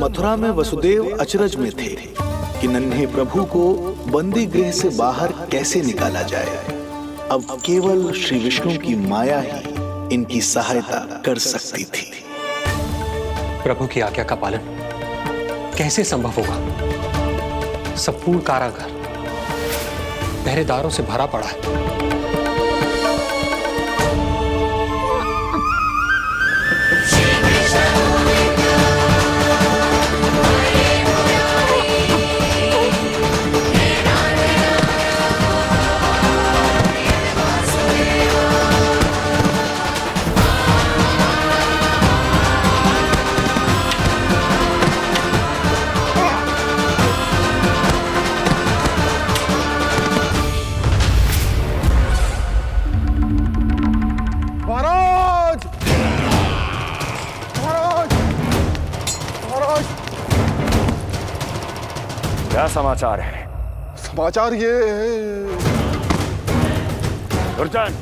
मथुरा में वसुदेव अचरज में थे कि नन्हे प्रभु को बंदी गृह से बाहर कैसे निकाला जाए। अब केवल श्री विष्णु की माया ही इनकी सहायता कर सकती थी। प्रभु की आज्ञा का पालन कैसे संभव होगा? संपूर्ण कारागार पहरेदारों से भरा पड़ा है। क्या समाचार है? समाचार ये दुर्जन,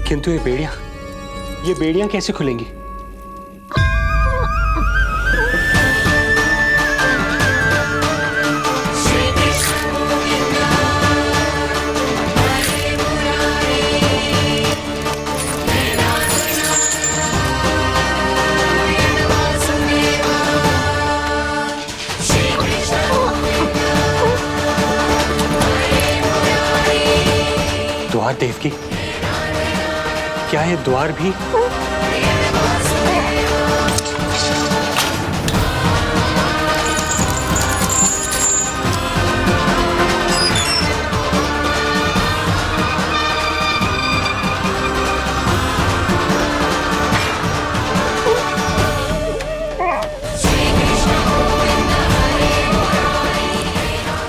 किंतु ये बेड़ियां कैसे खुलेंगी? द्वार देवकी, क्या ये द्वार भी?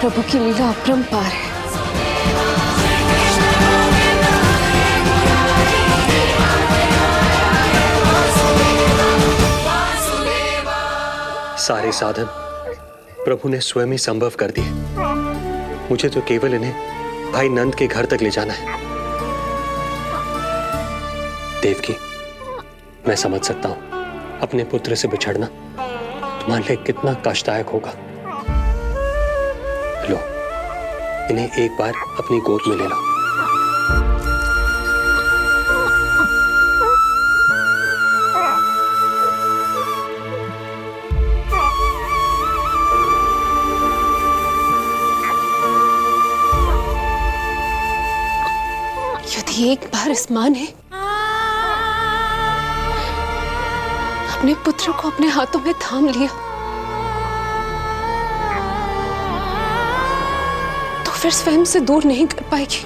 प्रभु की लीला अपरंपार है। सारे साधन प्रभु ने स्वयं ही संभव कर दिए। मुझे तो केवल इन्हें भाई नंद के घर तक ले जाना है। देवकी, मैं समझ सकता हूं अपने पुत्र से बिछड़ना तुम्हारे लिए कितना कष्टदायक होगा। लो, इन्हें एक बार अपनी गोद में ले लो। यदि एक बार इस मां ने अपने पुत्र को अपने हाथों में थाम लिया तो फिर स्वयं से दूर नहीं कर पाएगी।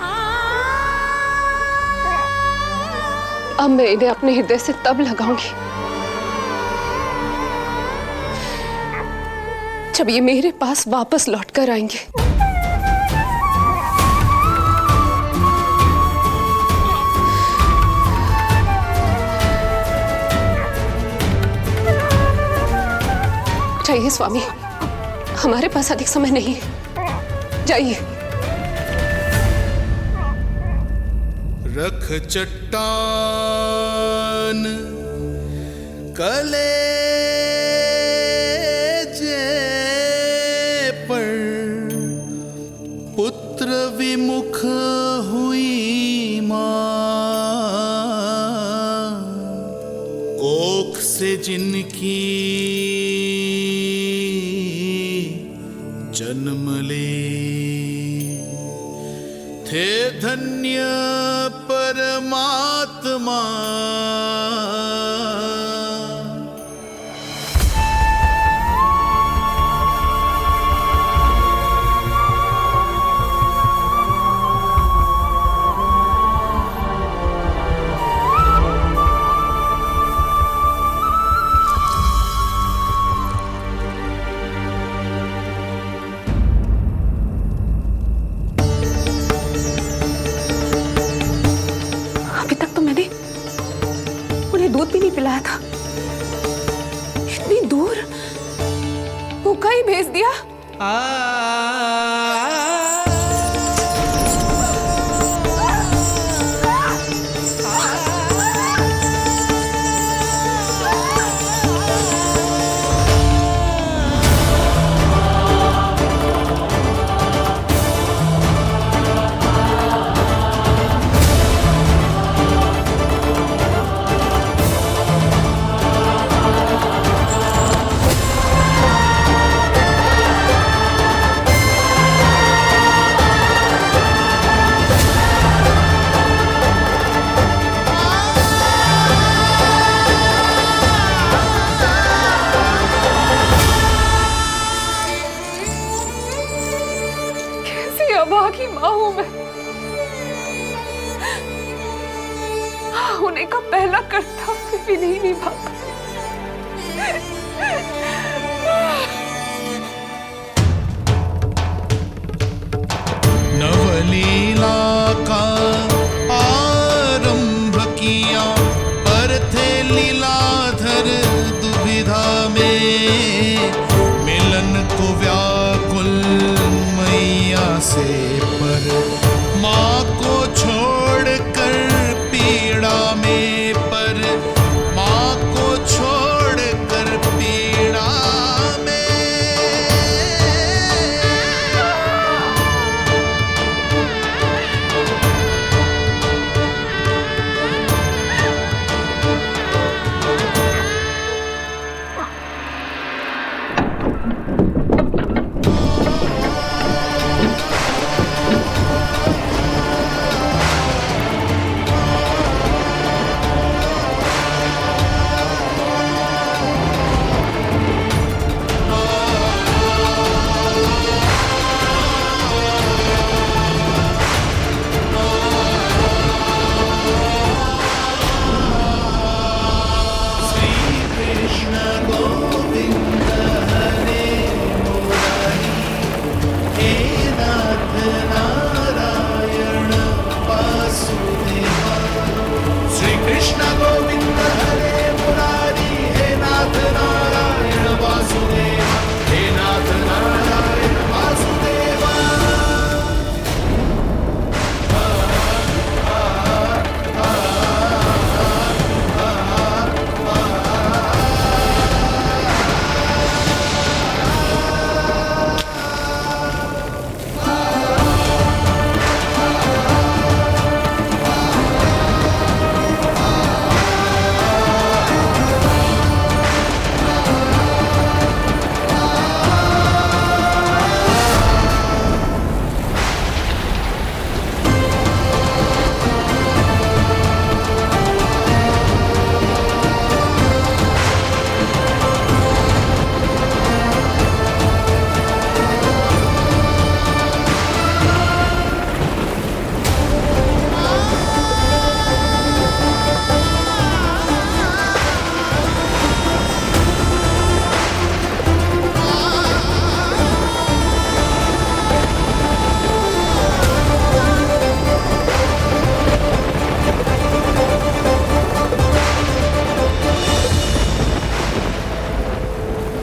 अब मैं इन्हें अपने हृदय से तब लगाऊंगी जब ये मेरे पास वापस लौटकर आएंगे। जाइए स्वामी, हमारे पास अधिक समय नहीं है, जाइए। रख चट्टान कलेजे पर, पुत्र विमुख हुई मां, कोख से जिनकी जन्म ले, थे धन्य परमात्मा। बुलाया था, इतनी दूर भूखा ही भेज दिया। अभागी माँ हूं मैं। होने का पहला कर्तव्य भी नहीं निभा। नवलीला का आरंभ किया, पर थे लीलाधर दुविधा में, मिलन को व्याकुल मैया से पर, माँ को छोड़कर पीड़ा में, पर माँ को छोड़कर पीड़ा में।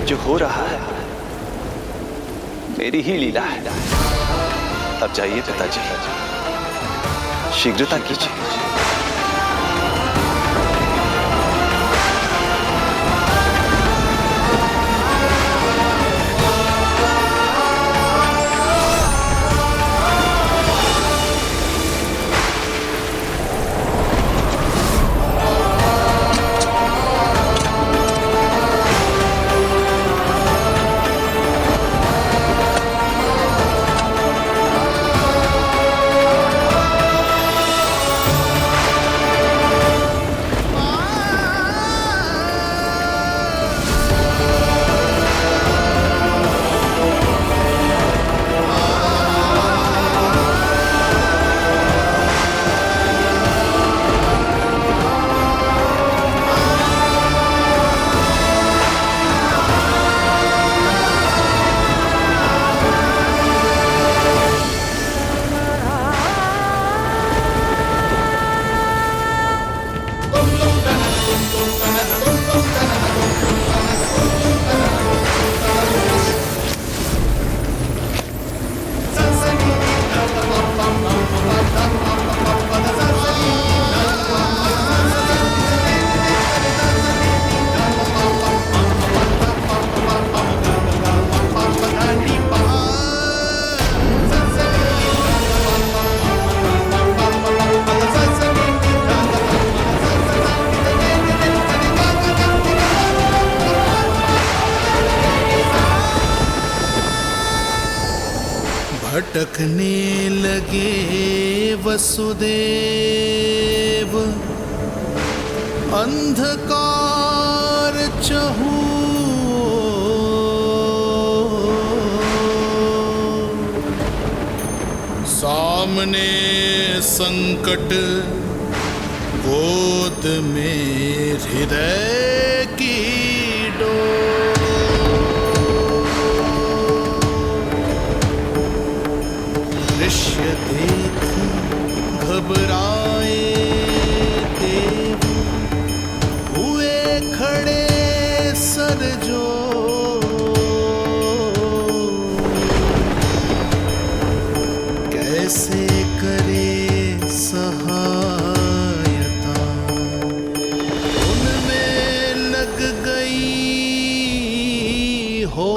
जो हो रहा है मेरी ही लीला है। अब जाइए पिताजी, शीघ्रता कीजिए। भटकने लगे वसुदेव, अंधकार चहूओर। सामने संकट, गोद में हृदय की डोर। दृश्य देख घबराए देव, हुए खड़े सर जो। कैसे करे सहायता, उनमें लग गई हो।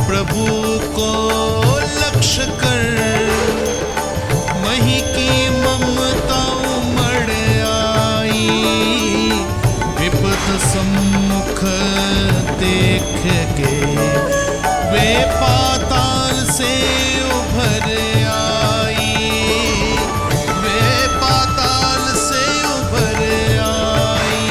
प्रभु को लक्ष्य कर मही की ममता उमड़ आई। विपद सम्मुख देख के वे पाताल से उभर आई। वे पाताल से उभर आई।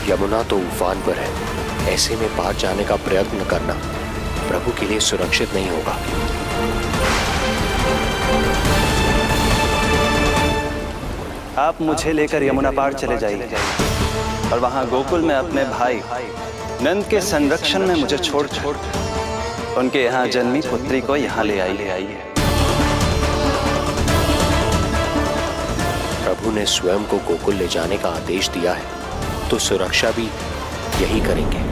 यमुना तो उफान पर है, ऐसे में पार जाने का प्रयत्न करना प्रभु के लिए सुरक्षित नहीं होगा। आप मुझे लेकर यमुना पार चले जाइए और वहां गोकुल में अपने भाई नंद के संरक्षण में मुझे छोड़ उनके यहाँ जन्मी पुत्री को यहाँ ले आइए। प्रभु ने स्वयं को गोकुल ले जाने का आदेश दिया है, तो सुरक्षा भी यही करेंगे।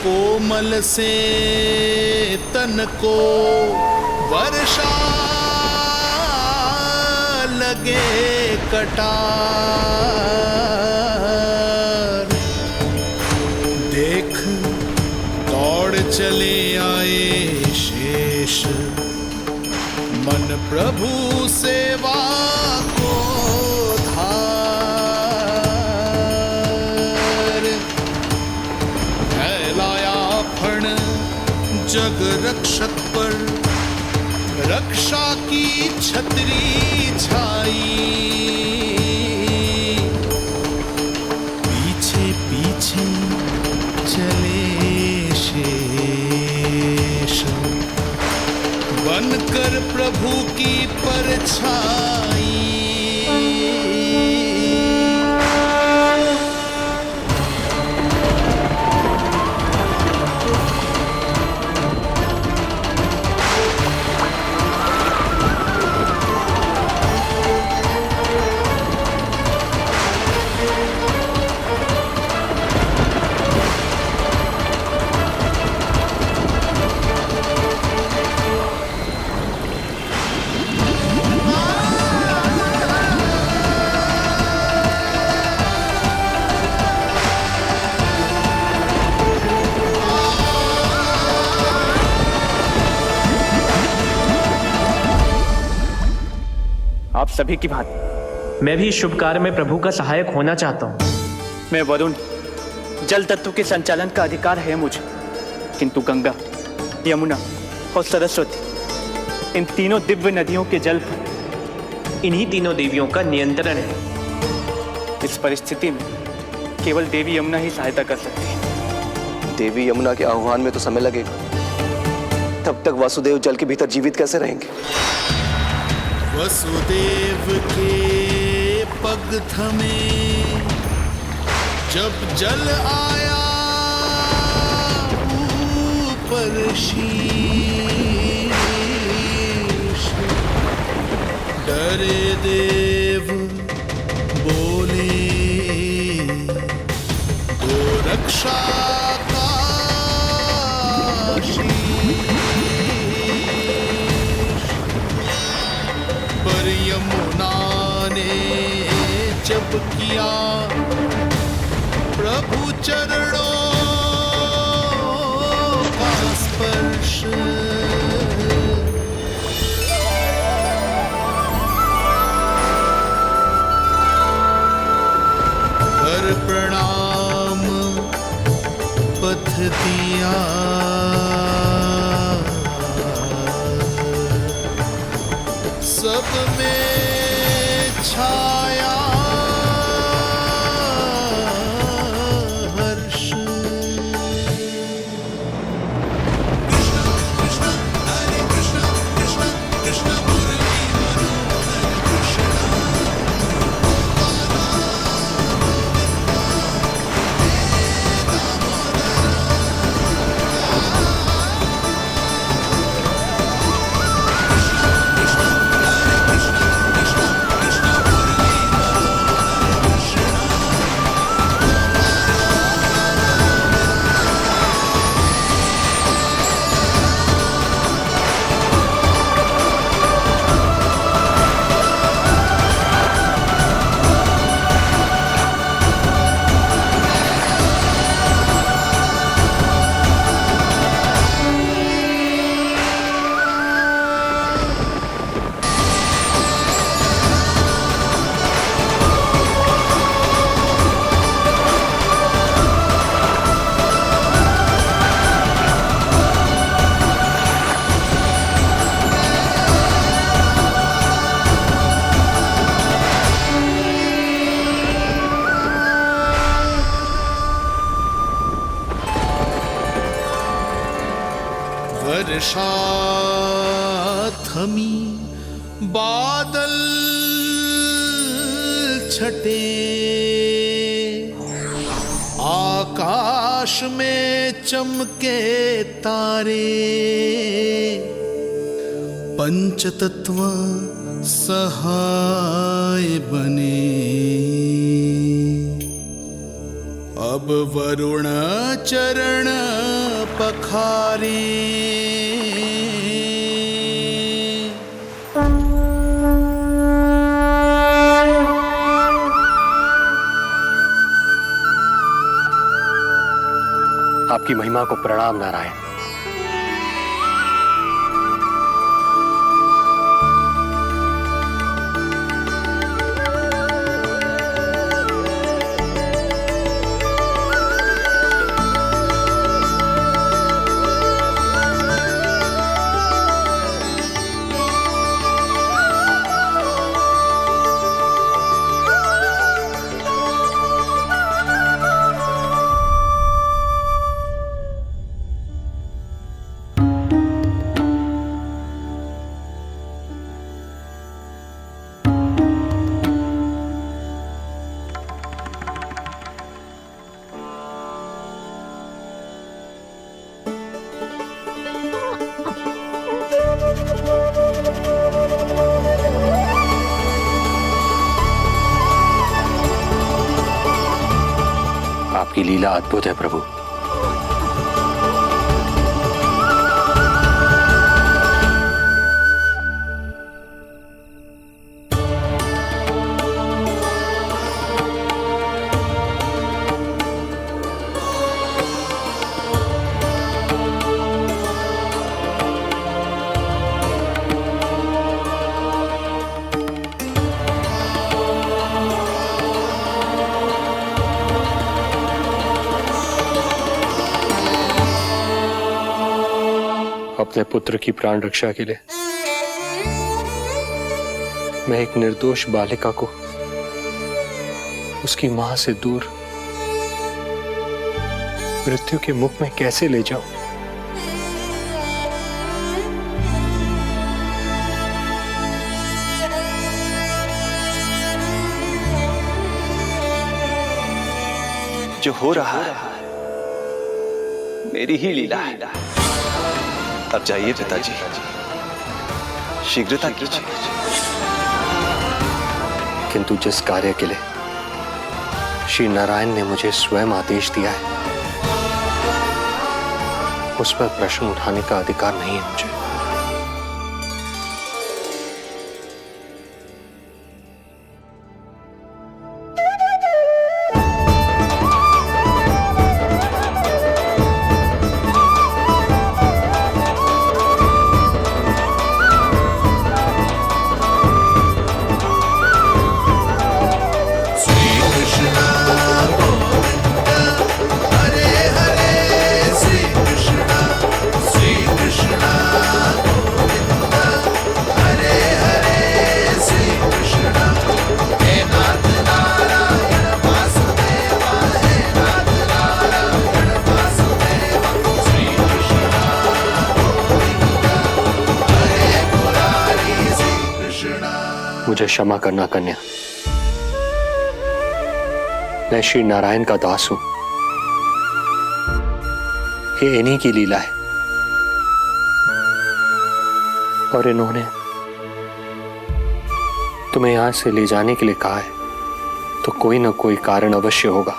कोमल से तन को वर्षा लगे कटार। देख दौड़ चले आए शेष, मन प्रभु सेवा को जग रक्षक पर रक्षा की छतरी छाई। पीछे पीछे चले शेष, बनकर प्रभु की परछाई। सभी की भांति मैं भी इस शुभ कार्य में प्रभु का सहायक होना चाहता हूँ। मैं वरुण, जल तत्व के संचालन का अधिकार है मुझे, किंतु गंगा, यमुना और सरस्वती, इन तीनों दिव्य नदियों के जल पर इन्हीं तीनों देवियों का नियंत्रण है। इस परिस्थिति में केवल देवी यमुना ही सहायता कर सकती है। देवी यमुना के आह्वान में तो समय लगेगा, तब तक वासुदेव जल के भीतर जीवित कैसे रहेंगे? वसुदेव के पग थमे जब जल आया ऊपर शीश, डरे देव बोले तो रक्षा का शीश, पर यमुना ने जब किया प्रभु चरणों का स्पर्श, कर प्रणाम पथ दिया, सब में छाया हर्ष। वर्षा थमी बादल छटे, आकाश में चमके तारे, पंचतत्व सहाय बने। अब वरुण चरण पखारे, आपकी महिमा को प्रणाम नारायण। आपकी लीला अद्भुत है प्रभु। अपने पुत्र की प्राण रक्षा के लिए मैं एक निर्दोष बालिका को उसकी मां से दूर मृत्यु के मुख में कैसे ले जाऊं? जो हो रहा है मेरी ही लीला है। अब जाइए पिताजी, शीघ्रता कीजिए। किंतु जिस कार्य के लिए श्री नारायण ने मुझे स्वयं आदेश दिया है, उस पर प्रश्न उठाने का अधिकार नहीं है मुझे। मुझे क्षमा करना कन्या, मैं श्री नारायण का दास हूं। ये इन्हीं की लीला है और इन्होंने तुम्हें यहां से ले जाने के लिए कहा है, तो कोई ना कोई कारण अवश्य होगा।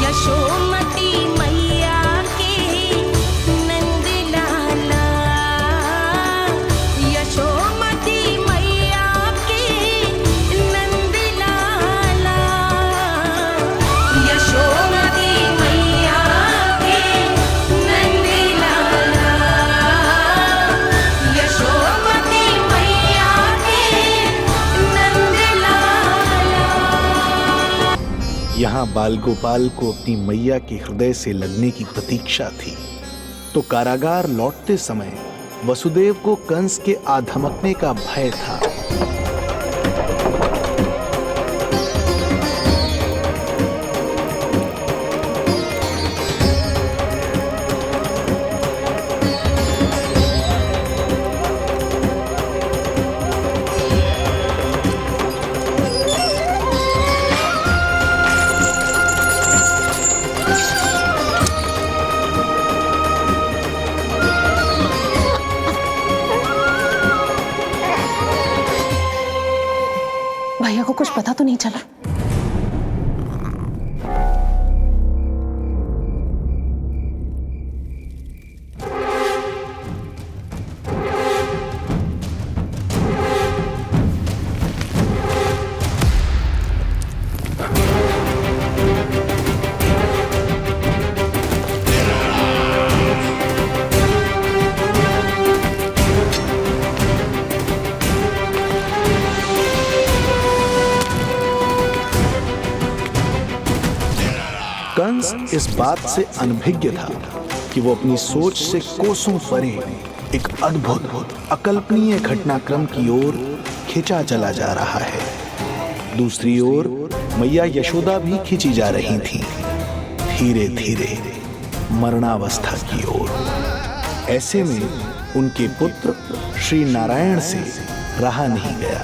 यशोमती मैया के नंद लाला, यशोमती मैया के नंद लाला, यशोमती मैया के नंद लाला, यशोमती मैया के नंद लाला। यहाँ बाल गोपाल को अपनी मैया के हृदय से लगने की प्रतीक्षा थी, तो कारागार लौटते समय वसुदेव को कंस के आधमकने का भय था। भैया को कुछ पता तो नहीं चला? कंस इस बात से अनभिज्ञ था कि वो अपनी सोच से कोसों परे एक अद्भुत अकल्पनीय घटनाक्रम की ओर खिंचा चला जा रहा है। दूसरी ओर मैया यशोदा भी खिंची जा रही थी, धीरे धीरे मरणावस्था की ओर। ऐसे में उनके पुत्र श्री नारायण से रहा नहीं गया।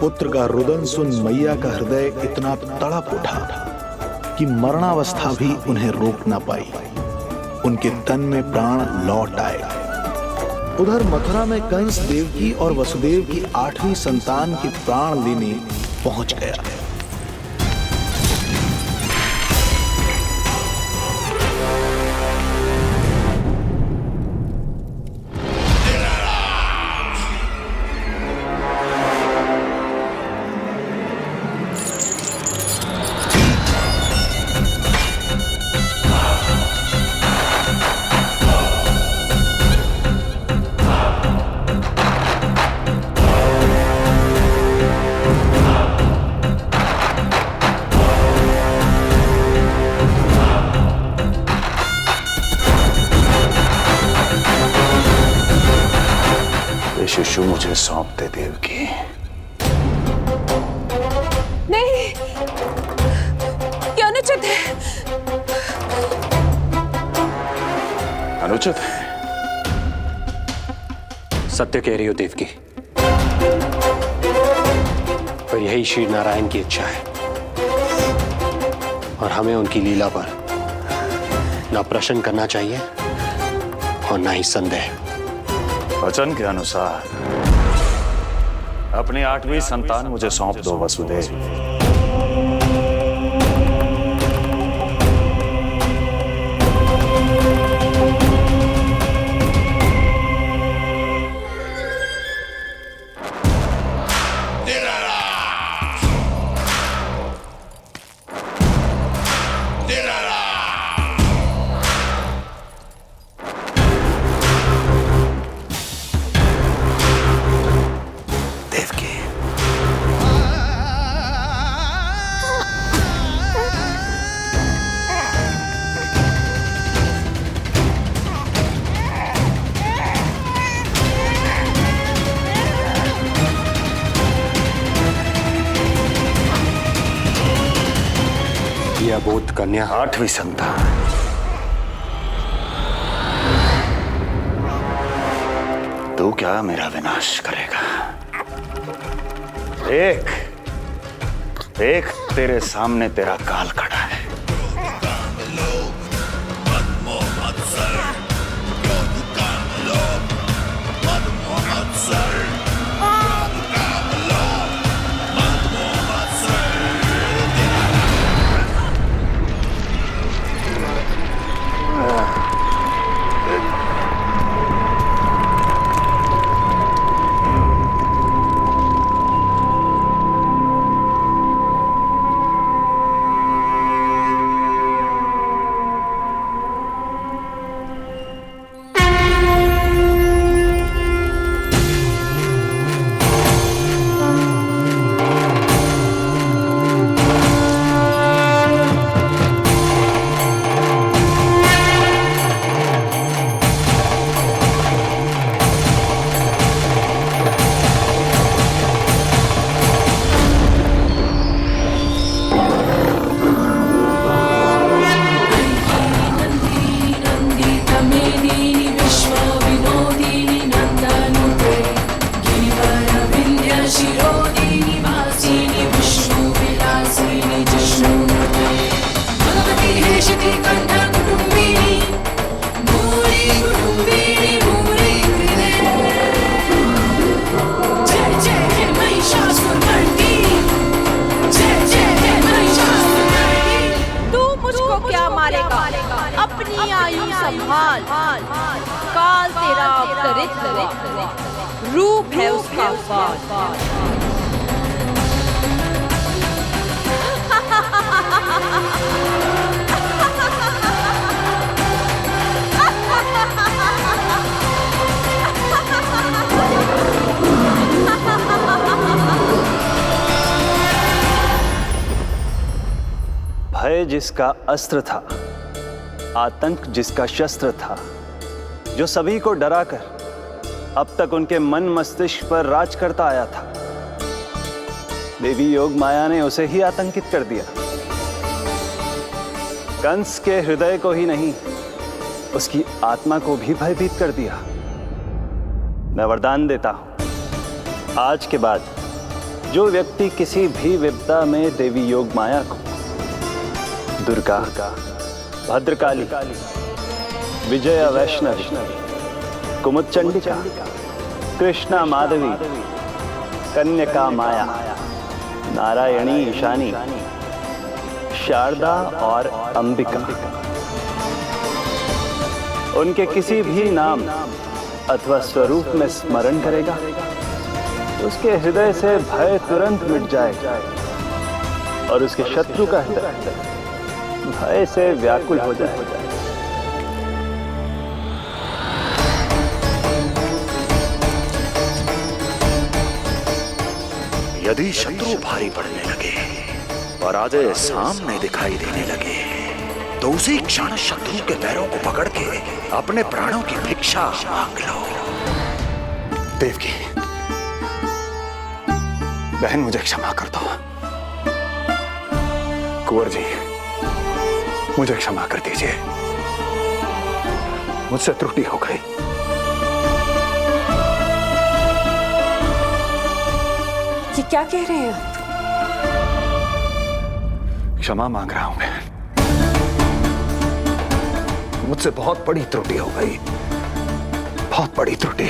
पुत्र का रुदन सुन मैया का हृदय इतना तड़प उठा कि मरणावस्था भी उन्हें रोक ना पाई। उनके तन में प्राण लौट आए। उधर मथुरा में कंस देवकी और वसुदेव की 8वीं संतान के प्राण लेने पहुंच गया। शिशु मुझे सौंप दे देवकी। नहीं, क्या अनुचित है। अनुचित है? सत्य कह रही हो देवकी, पर यही श्री नारायण की इच्छा है और हमें उनकी लीला पर ना प्रश्न करना चाहिए और ना ही संदेह। वचन के अनुसार अपनी 8वीं संतान मुझे सौंप दो वसुदेव। अबोध कन्या 8वीं संतान। तू क्या मेरा विनाश करेगा? एक तेरे सामने तेरा काल खड़ा है। अपनी आयु संभाल, काल तेरा अवतरित रूप है उसका काल। भय जिसका अस्त्र था, आतंक जिसका शस्त्र था, जो सभी को डराकर अब तक उनके मन मस्तिष्क पर राज करता आया था, देवी योग माया ने उसे ही आतंकित कर दिया। कंस के हृदय को ही नहीं, उसकी आत्मा को भी भयभीत कर दिया। मैं वरदान देता हूं, आज के बाद जो व्यक्ति किसी भी विपदा में देवी योग माया को दुर्गा, भद्रकाली, विजया वैष्णवी, कुमुदचंडिका, कृष्णा माधवी, कन्यका माया, नारायणी ईशानी, शारदा और अंबिका, उनके किसी भी नाम अथवा स्वरूप में स्मरण करेगा, उसके हृदय से भय तुरंत मिट जाएगा और उसके शत्रु का हृदय भय से व्याकुल हो जाएगा। यदि शत्रु भारी पड़ने लगे, पराजय सामने दिखाई देने लगे, तो उसी क्षण शत्रु के पैरों को पकड़ के अपने प्राणों की भिक्षा मांग लो। देवकी, बहन मुझे क्षमा कर दो। कुंवर जी, मुझे क्षमा कर दीजिए, मुझसे त्रुटि हो गई। ये क्या कह रहे हैं आप? क्षमा मांग रहा हूं बहन, मुझसे बहुत बड़ी त्रुटि हो गई, बहुत बड़ी त्रुटि।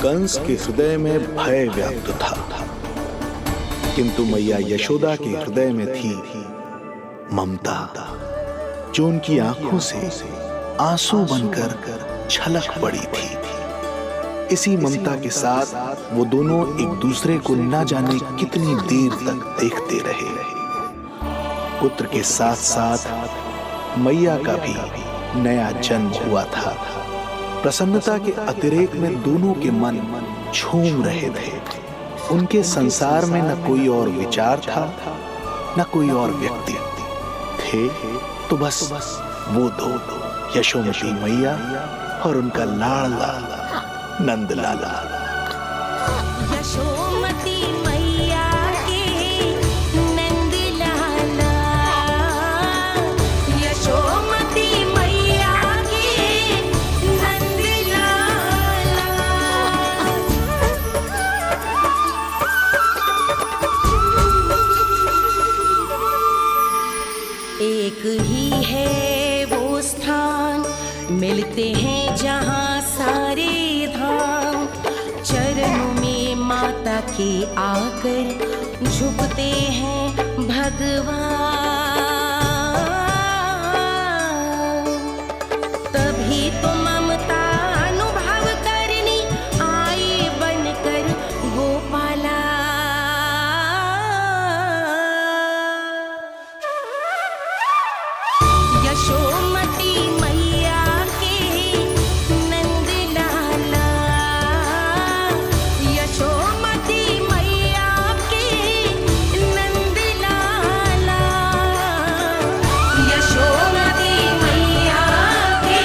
कंस के हृदय में भय व्याप्त था, किंतु मैया यशोदा के हृदय में थी ममता, जो उनकी आंखों से आंसू बनकर छलक पड़ी थी। इसी ममता के साथ वो दोनों एक दूसरे को न जाने कितनी देर तक देखते रहे। पुत्र के साथ साथ मैया का भी नया जन्म हुआ था। प्रसन्नता के अतिरेक में दोनों के मन झूम रहे थे। उनके संसार में न कोई और विचार था, न कोई और व्यक्ति थे, तो बस वो दो, यशोमती मैया और उनका लाडला नंद लाला। यशोमती मैया के नंद लाला, यशोमती मैया के नंद लाला। एक ही है वो स्थान, मिलते हैं जहाँ सारे धाम। चरणों में माता के आकर झुकते हैं भगवान। तभी तो ममता अनुभव करनी आए बनकर गोपाला। यशोमती मैया के नंद लाला, यशोमती मैया के नंद लाला, यशोमती मैया के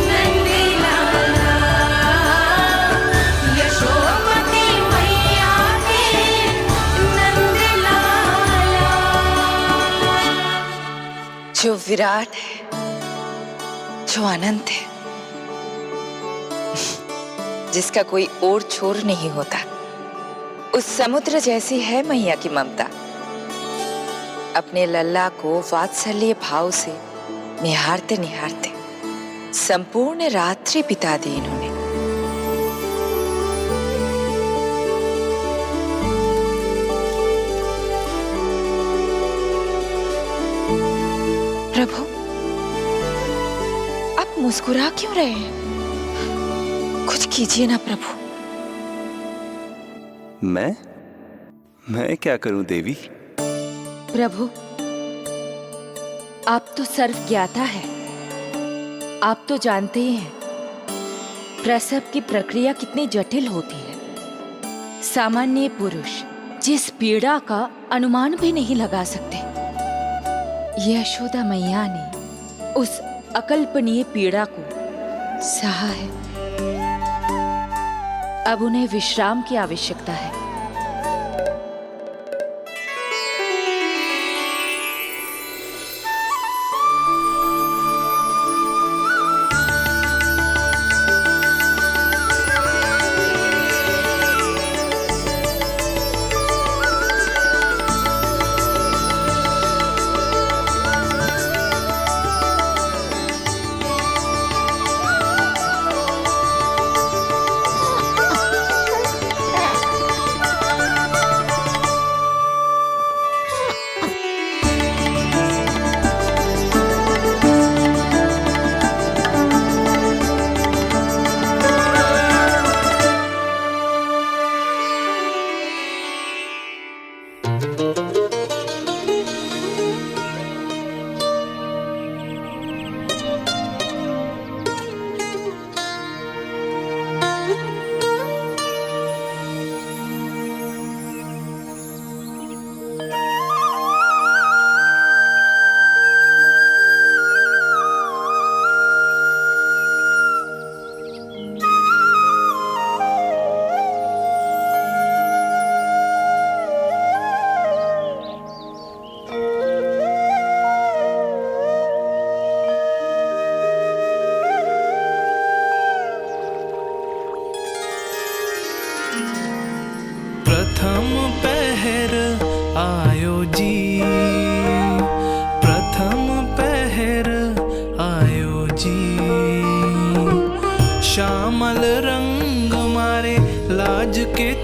नंद लाला, यशोमती मैया के नंद लाला। जो विराट है, जो अनंत है, जिसका कोई और छोर नहीं होता, उस समुद्र जैसी है मैया की ममता। अपने लल्ला को वात्सल्य भाव से निहारते निहारते संपूर्ण रात्रि बिता दी इन्होंने। प्रभु, आप मुस्कुरा क्यों रहे हैं? कुछ कीजिए ना प्रभु। मैं क्या करूं देवी? प्रभु, आप तो सर्वज्ञाता है। आप तो जानते ही हैं प्रसव की प्रक्रिया कितनी जटिल होती है। सामान्य पुरुष जिस पीड़ा का अनुमान भी नहीं लगा सकते, यशोदा मैया ने उस अकल्पनीय पीड़ा को सहा है। अब उन्हें विश्राम की आवश्यकता है।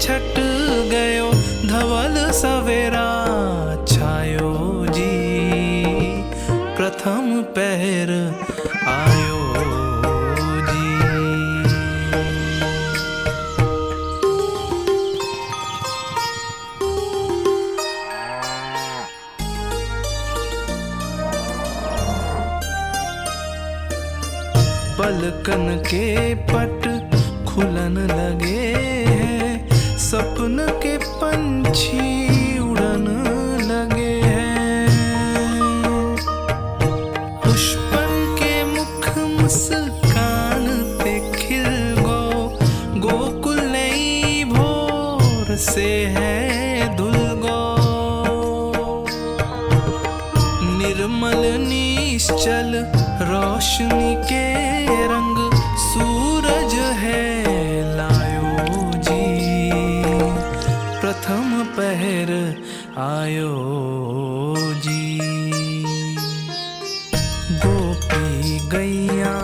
छट गयो धवल सवेरा छायो जी प्रथम पहर आयो जी। पलकन के पट खुलन लगे हैं, सपन के पंछी उड़न लगे हैं। पुष्पन के मुख मुस्कान पे खिल गो, गोकुल नई भोर से है धुल गो। निर्मल निश्चल रोशनी के रंग सूरज है लायो जी प्रथम पहर आयो जी। गोपी गैया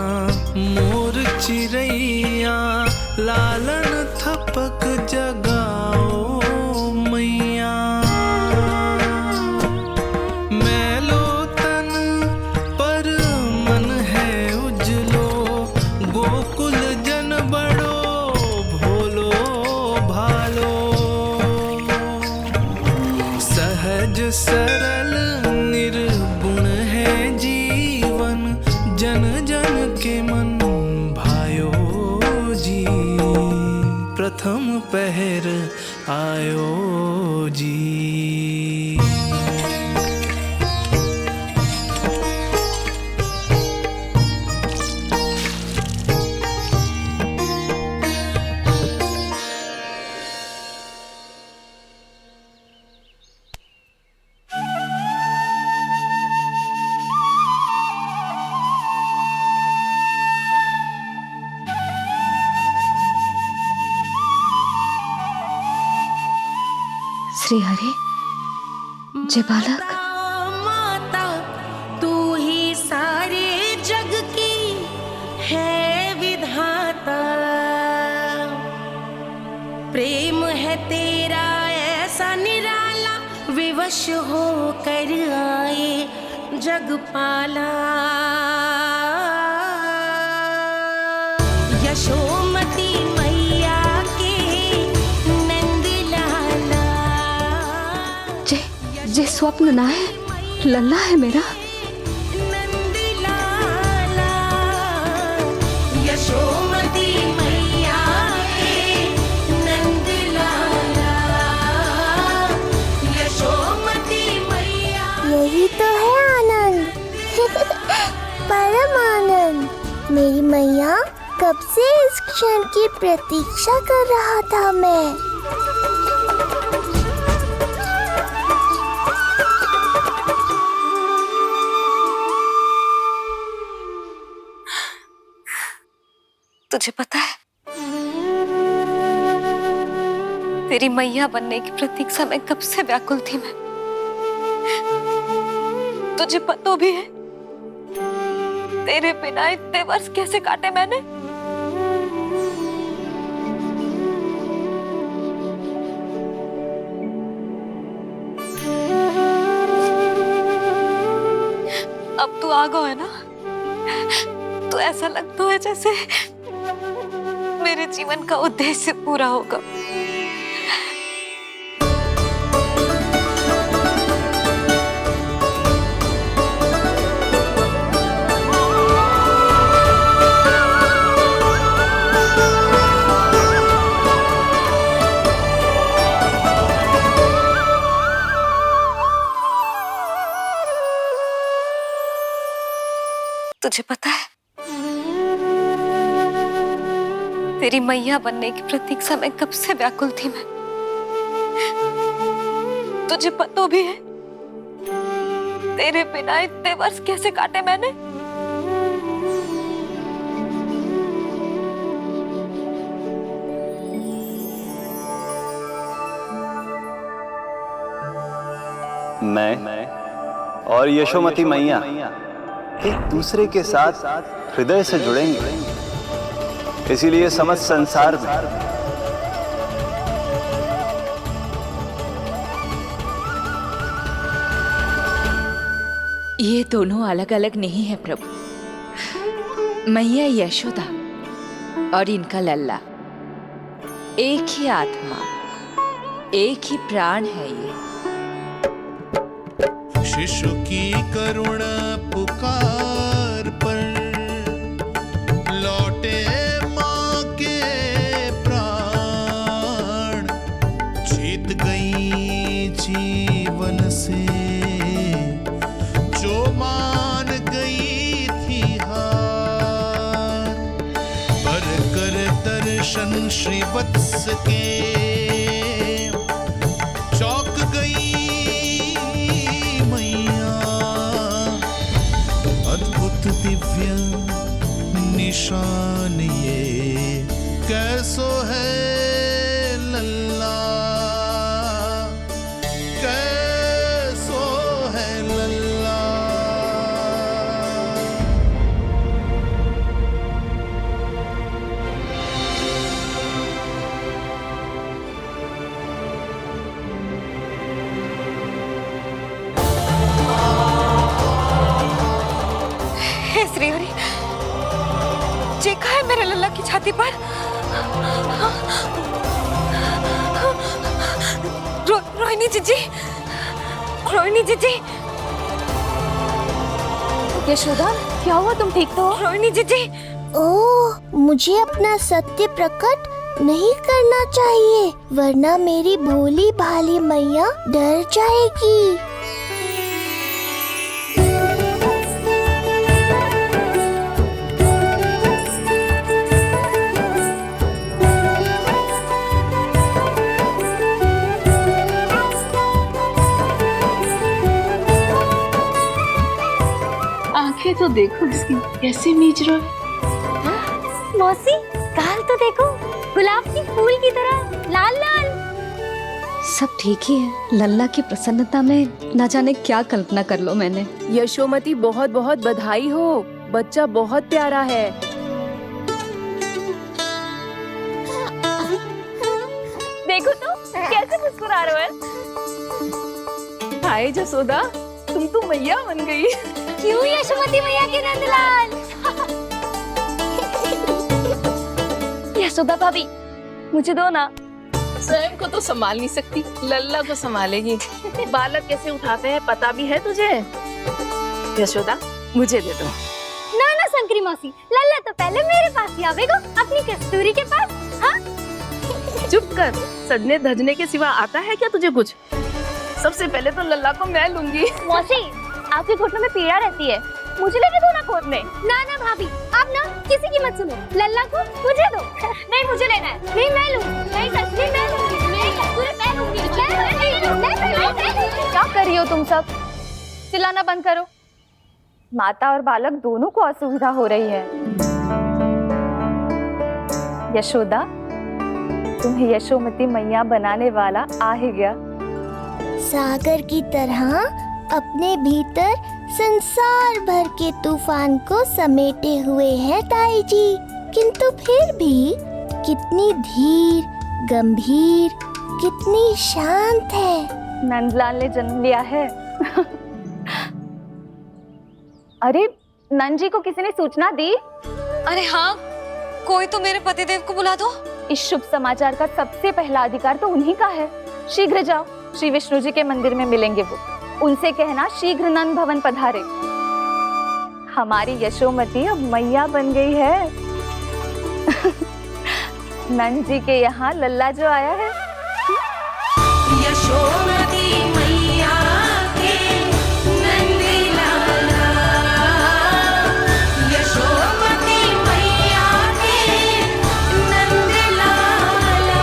मोर चिड़ैया लालन थपक जगाओ मैया। मैलो तन पर मन है उजलो, गोकुल जन बड़ो भोलो भालो। सहज सरल निर्गुण है जीवन, जन जन के मन भायो जी प्रथम पहर आयो जी। श्री हरि, जय बालक। माता तू ही सारे जग की है विधाता, प्रेम है तेरा ऐसा निराला, विवश हो कर आए जगपाला। यशोमती मैया के नंद लाला, जे स्वप्न ना है, लल्ला है मेरा। नंद लाला यशोमती मैया के नंद लाला, यशोमती मैया। यही तो है आनंद परम आनंद। मेरी मैया, कब से इस क्षण की प्रतीक्षा कर रहा था मैं। तुझे पता है, तेरी मैया बनने की प्रतीक्षा में कब से व्याकुल थी मैं। तुझे पता भी है तेरे बिना इतने वर्ष कैसे काटे मैंने। अब तू आ गया है ना, तो ऐसा लगता है जैसे मेरे जीवन का उद्देश्य पूरा होगा। तुझे पता है, तेरी मैया बनने की प्रतीक्षा में कब से व्याकुल थी मैं। तुझे पता भी है तेरे बिना इतने वर्ष कैसे काटे मैंने। मैं और यशोमती मैया एक दूसरे के साथ हृदय से जुड़ेंगे, इसीलिए समस्त संसार में ये दोनों अलग अलग नहीं है प्रभु। मैया यशोदा और इनका लल्ला एक ही आत्मा, एक ही प्राण है ये। शिशु की करुण पुकार पर लौटे माँ के प्राण, जीत गई जीवन से जो मान गई थी हार। पर कर दर्शन श्री वत्स के चौक गई मैया, अद्भुत दिव्य निशान ये कैसो है लल्ला, कैसो है लल्ला। हे श्री हरि, देखा है मेरे लल्ला की छाती पर रोहिणी जीजी, रोहिणी जीजी। यशोदा, क्या हुआ? तुम ठीक तो हो? रोहिणी जीजी। ओह, मुझे अपना सत्य प्रकट नहीं करना चाहिए, वरना मेरी भोली भाली मैया डर जाएगी। आंखें तो देखो इसकी कैसे मीच रहा है। मौसी, गाल तो देखो, गुलाब की फूल की तरह लाल लाल। सब ठीक ही है। लल्ला की प्रसन्नता में ना जाने क्या कल्पना कर लो मैंने। यशोमती, बहुत बहुत बधाई हो, बच्चा बहुत प्यारा है। देखो तो कैसे मुस्कुरा रहे हो। हाय जसोदा, तुम तो मैया बन गई। क्यों यशोमती मैया के नंदलाल। यशोदा भाभी, मुझे दो ना। स्वयं को तो संभाल नहीं सकती, लल्ला को संभालेगी। बालक कैसे उठाते हैं पता भी है तुझे? यशोदा, मुझे दे दो। ना ना शंकरी मौसी, लल्ला तो पहले मेरे पास ही आवेगा, अपनी कस्तूरी के पास। हाँ? चुप कर, सजने धजने के सिवा आता है क्या तुझे कुछ? सबसे पहले तो लल्ला को मैं लूंगी। मौसी, आपके घुटनों में पीड़ा रहती है, मुझे लेके दो ना कोट में। ना ना भाभी, आप ना किसी की मत सुनो, लल्ला को मुझे दो। नहीं, मुझे लेना है। नहीं, मैं लूंगी। नहीं सच्ची मैं लूंगी। नहीं कस्तूरी मैं लूंगी। क्या कर रही हो तुम सब? चिल्लाना बंद करो। माता और बालक दोनों को असुविधा हो रही है। यशोदा, तुम्हें यशोमती मैया बनाने वाला आ ही गया। सागर की तरह अपने भीतर संसार भर के तूफान को समेटे हुए है ताई जी, किंतु फिर भी कितनी धीर, गंभीर, कितनी शांत है। नंदलाल ने जन्म लिया है। अरे, नंद जी को किसी ने सूचना दी? अरे हाँ, कोई तो मेरे पतिदेव को बुला दो। इस शुभ समाचार का सबसे पहला अधिकार तो उन्हीं का है। शीघ्र जाओ, श्री विष्णु जी के मंदिर में मिलेंगे वो। उनसे कहना शीघ्र नंद भवन पधारे। हमारी यशोमती अब मैया बन गई है। नंद जी के यहाँ लल्ला जो आया है। यशोमती मैया के नंद लाला, यशोमती मैया के नंद लाला।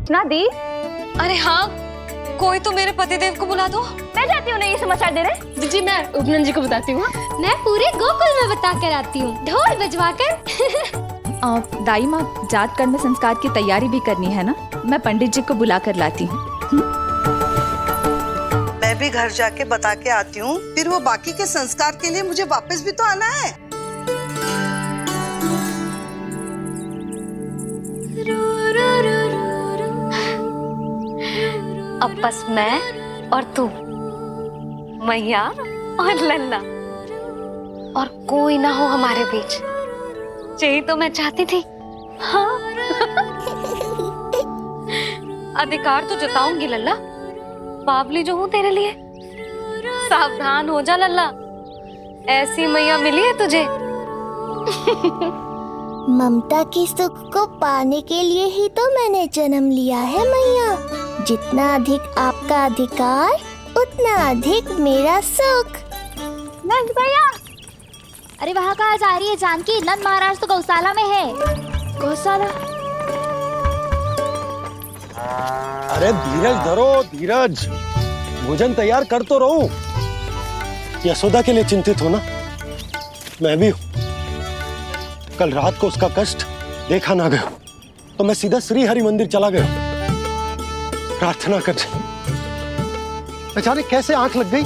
सूचना दी? अरे हाँ, कोई तो मेरे पतिदेव को बुला दो। मैं जाती हूँ, नहीं ये समाचार दे रहे। जी, मैं उपनंद जी को बताती हूँ। मैं पूरे गोकुल में बता कर आती हूँ, ढोल बजवा कर। दाई माँ, जात कर्म संस्कार की तैयारी भी करनी है ना, मैं पंडित जी को बुला कर लाती हूँ। मैं भी घर जाके बता के आती हूँ, फिर वो बाकी के संस्कार के लिए मुझे वापस भी तो आना है। अब बस मैं और तू, मैया और लल्ला, और कोई ना हो हमारे बीच। यही तो मैं चाहती थी। हाँ। अधिकार तो जताऊंगी लल्ला, बावली जो हूँ तेरे लिए। सावधान हो जा लल्ला, ऐसी मैया मिली है तुझे। ममता की सुख को पाने के लिए ही तो मैंने जन्म लिया है मैया। जितना अधिक आपका अधिकार, उतना अधिक मेरा सुख। नंद भैया, अरे वहाँ कहाँ जा रही है जानकी? नंद महाराज तो गौशाला में है। गौशाला? अरे धीरज धरो, धीरज। भोजन तैयार कर तो रहूं। यशोदा के लिए चिंतित हो ना? मैं भी हूं। कल रात को उसका कष्ट देखा ना गया तो मैं सीधा श्री हरि मंदिर चला गया प्रार्थना करने। अचानक कैसे आंख लग गई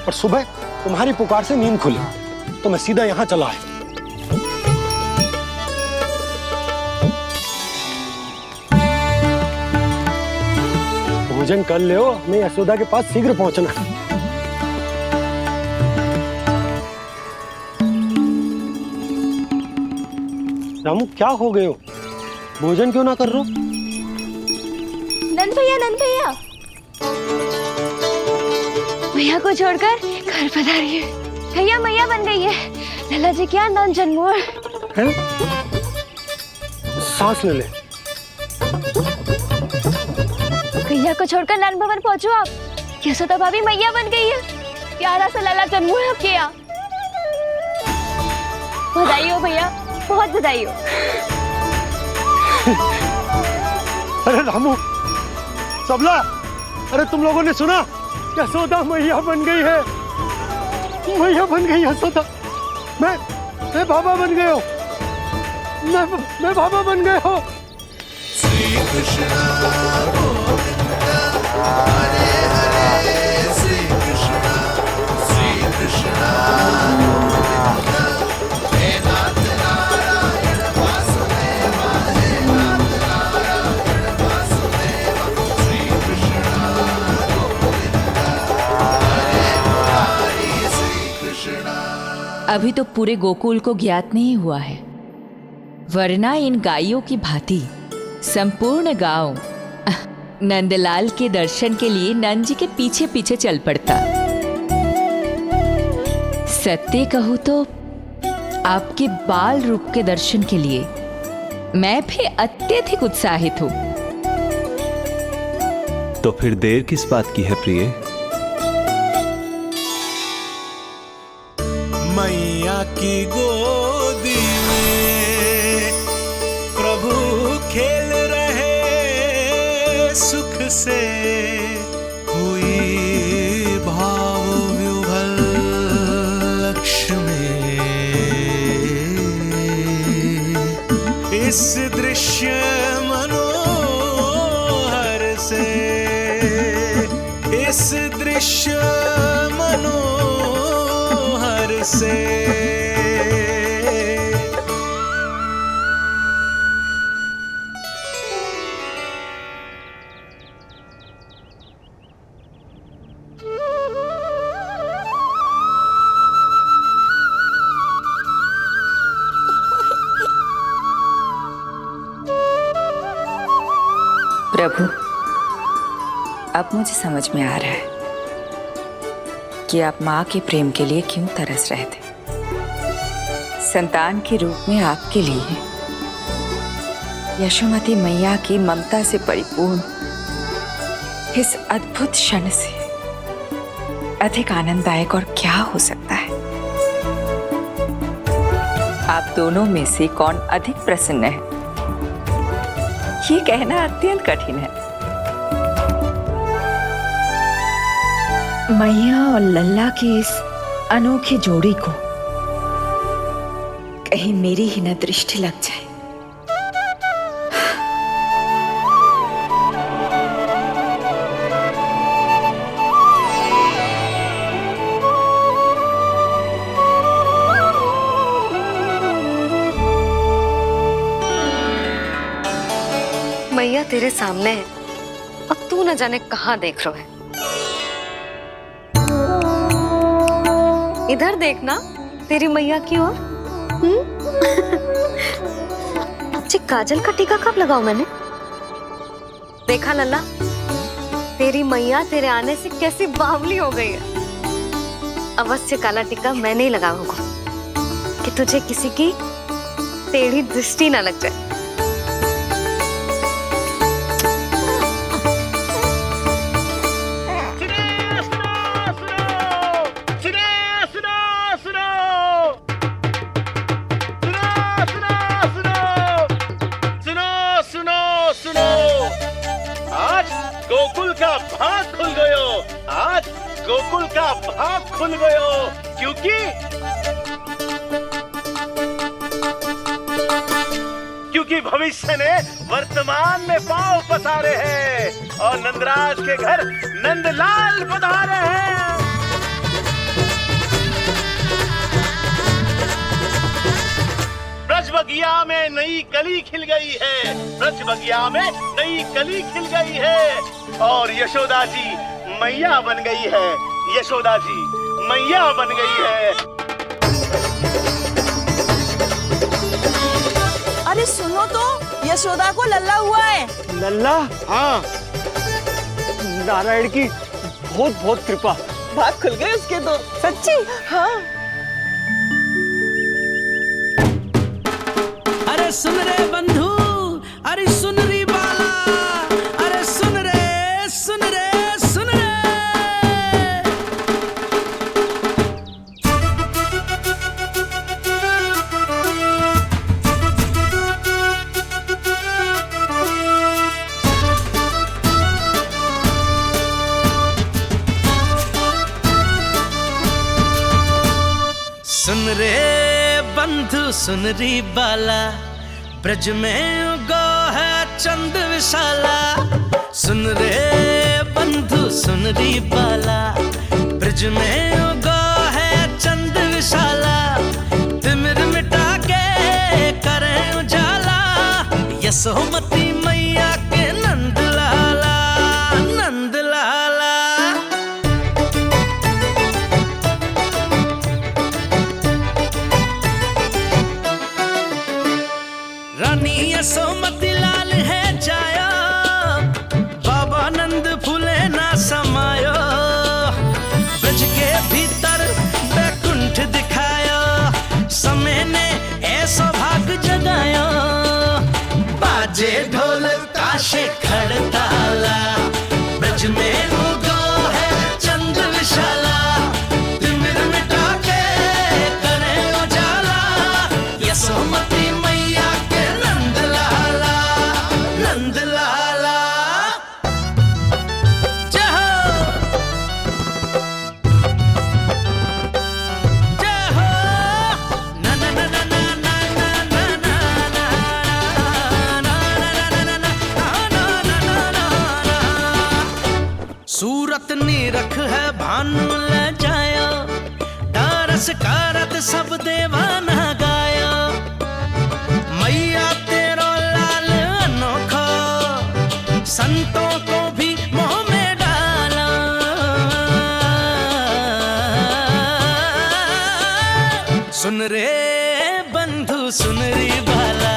और सुबह तुम्हारी पुकार से नींद खुली तो मैं सीधा यहां चला आया। भोजन कर ले, हमें यशोदा के पास शीघ्र पहुंचना है। रामू, क्या हो गए हो? भोजन क्यों ना कर रहे हो? नंद भैया मैया को छोड़कर घर पधारी है। भैया मैया बन गई है। लल्ला जी क्या नन जन्मोर है? सांस ले ले। भैया को छोड़कर नन भवन पहुंचो आप। यशोदा भाभी मैया बन गई है। प्यारा सा लल्ला जन्मोर आपके यहाँ। बधाई हो भैया, बहुत बधाई हो। अरे रामू, सबला, अरे तुम लोगों ने सुना? यशोदा मैया बन गई है। मैया बन गई यशोदा। मैं बाबा बन गया हूँ। मैं बाबा बन गया हूँ। श्री कृष्ण गोविंदा, हरे हरे श्री कृष्ण गोविंदा, हे नाथ नारायण वासुदेव, हे नाथ नारायण वासुदेव, श्री कृष्ण गोविंदा, हरे मुरारी श्री कृष्ण। अभी तो पूरे गोकुल को ज्ञात नहीं हुआ है, वरना इन गायों की भांति संपूर्ण गांव नंदलाल के दर्शन के लिए नंद जी के पीछे पीछे चल पड़ता। सत्य कहूं तो आपके बाल रूप के दर्शन के लिए मैं भी अत्यधिक उत्साहित हूं। तो फिर देर किस बात की है प्रिय? मैया की गोदी में प्रभु खेल रहे सुख से, हुई भाव विह्वल लक्ष्य में। इस दृश्य मनोहर से, इस दृश्य मनोहर से प्रभु, अब मुझे समझ में आ रहा है कि आप माँ के प्रेम के लिए क्यों तरस रहे थे। संतान के रूप में आपके लिए यशोमती मैया की ममता से परिपूर्ण इस अद्भुत क्षण से अधिक आनंददायक और क्या हो सकता है। आप दोनों में से कौन अधिक प्रसन्न है, ये कहना अत्यंत कठिन है। मैया और लल्ला की इस अनोखी जोड़ी को कहीं मेरी ही न दृष्टि लग जाए। मैया तेरे सामने है, अब तू न जाने कहाँ देख रहा है। इधर देखना तेरी मैया की ओर। अच्छी काजल का टीका कब लगाऊं मैंने? देखा लल्ला, तेरी मैया तेरे आने से कैसी बावली हो गई है। अवश्य काला टीका मैंने ही लगाऊंगा कि तुझे किसी की टेढ़ी दृष्टि ना लग जाए। गोकुल का भाग खुल गयो। आज गोकुल का भाग खुल गयो क्योंकि भविष्य ने वर्तमान में पांव पसारे हैं और नंदराज के घर नंदलाल पधारे हैं। ब्रज बगिया में नई कली खिल गई है। ब्रज बगिया में नई कली खिल गई है और यशोदा जी मैया बन गई है। यशोदा जी मैया बन गई है। अरे सुनो तो, यशोदा को लल्ला हुआ है। लल्ला? हाँ। नारायण की बहुत बहुत कृपा। भाग खुल गए उसके तो। सच्ची? हाँ। अरे सुन रे बंधु, अरे सुन री बाला, अरे सुन रे सुन रे सुन रे। सुन रे बंधु सुन री बाला, ब्रज में उगो है चंद विशाला। सुन रे बंधु सुन री बाला, ब्रज में उगो है चंद विशाला। तिमिर मिटा के करें उजाला, यशोमती मैया के नंद लाला, नंद लाला। रानी यशोमती लाल है जाया, बाबा नंद फूले ना समायो। ब्रज के भीतर बैकुंठ दिखायो, समय ने ऐसा भाग जगायो। बाजे ढोल ताशे खड़ताला, ब्रज में उगो है चंद विशाला। तिमिर मिटा के करे उजाला, यशोमती मैया के नंद लाला, नंद लाला। जय हो, जय हो। ना ना ना ना ना ना ना ना ना सूरत निरख है भानु ले जायो, डारस कारत सब देवाना गायो। मैया तेरो लाल अनोखो, संतों को भी मोह में डाला। सुन रे बंधु सुन री बाला,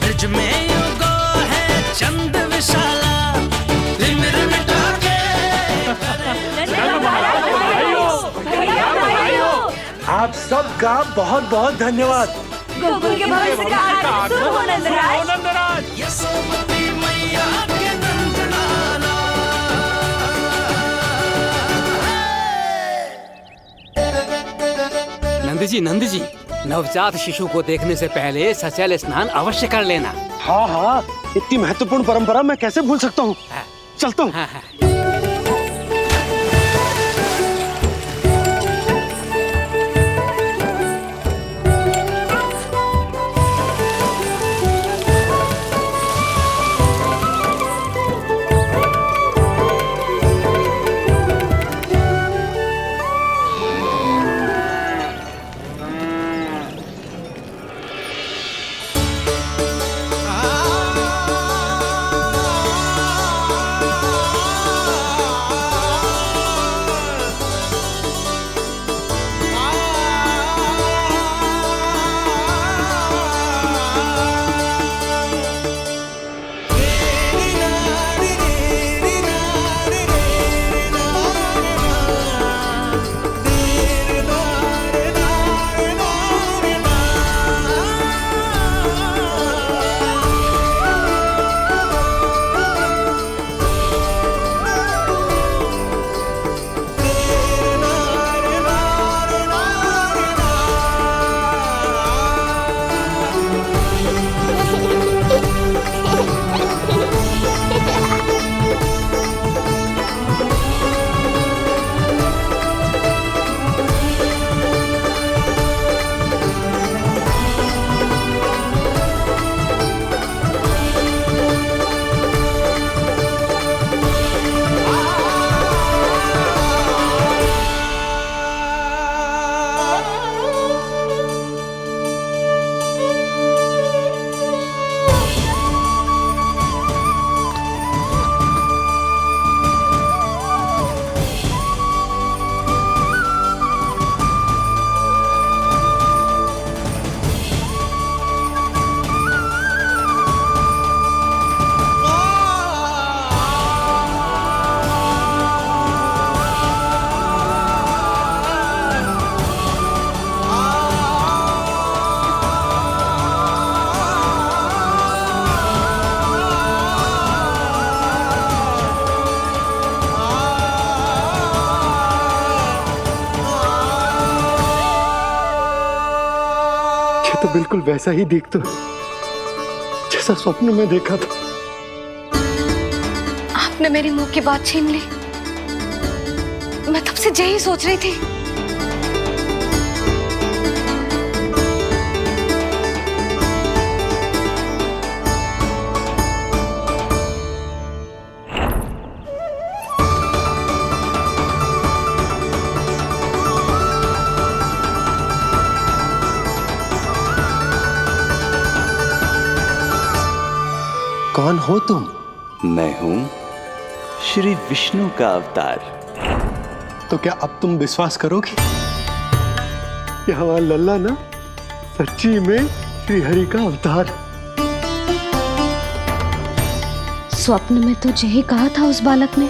ब्रज में युगो है चंद विशाला। तिमिर मिटा के आप सबका बहुत बहुत धन्यवाद। गोकुल के भविष्य का आरंभ शुभ हो नंदराज। यशोमती मैया के नंदलाला। नंद जी, नवजात शिशु को देखने से पहले सचैल स्नान अवश्य कर लेना। हाँ हाँ, इतनी महत्वपूर्ण परंपरा मैं कैसे भूल सकता हूँ। चलता हूँ। तो बिल्कुल वैसा ही दिखता है जैसा स्वप्न में देखा था। आपने मेरी मुंह की बात छीन ली। मैं तब से यही सोच रही थी। कौन हो तुम? मैं हूं श्री विष्णु का अवतार। तो क्या अब तुम विश्वास करोगे कि हमारा लल्ला ना सच्ची में श्री हरि का अवतार? स्वप्न में तो यही कहा था उस बालक ने।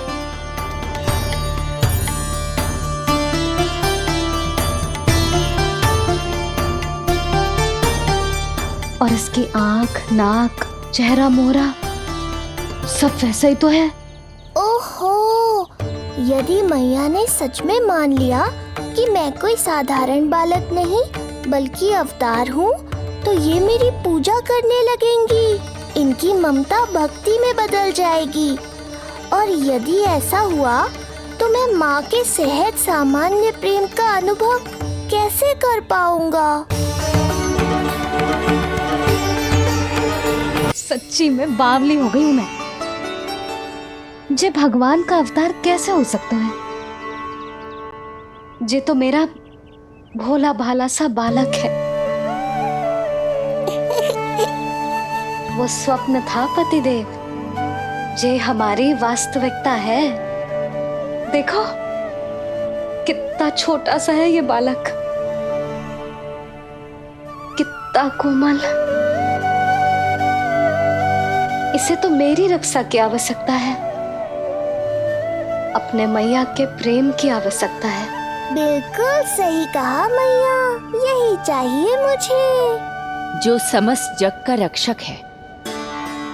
और इसकी आंख, नाक, चेहरा, मोहरा सब वैसा ही तो है। ओहो, यदि मैया ने सच में मान लिया कि मैं कोई साधारण बालक नहीं बल्कि अवतार हूँ, तो ये मेरी पूजा करने लगेंगी। इनकी ममता भक्ति में बदल जाएगी। और यदि ऐसा हुआ तो मैं माँ के सहज सामान्य प्रेम का अनुभव कैसे कर पाऊंगा? सच्ची में बावली हो गई हूँ मैं। जे भगवान का अवतार कैसे हो सकता है? जे तो मेरा भोला भाला सा बालक है। वो स्वप्न था पतिदेव, जे हमारी वास्तविकता है। देखो कितना छोटा सा है ये बालक, कितना कोमल। इसे तो मेरी रक्षा की आवश्यकता है, अपने मैया के प्रेम की आवश्यकता है। बिल्कुल सही कहा मैया, यही चाहिए मुझे। जो समस्त जग का रक्षक है,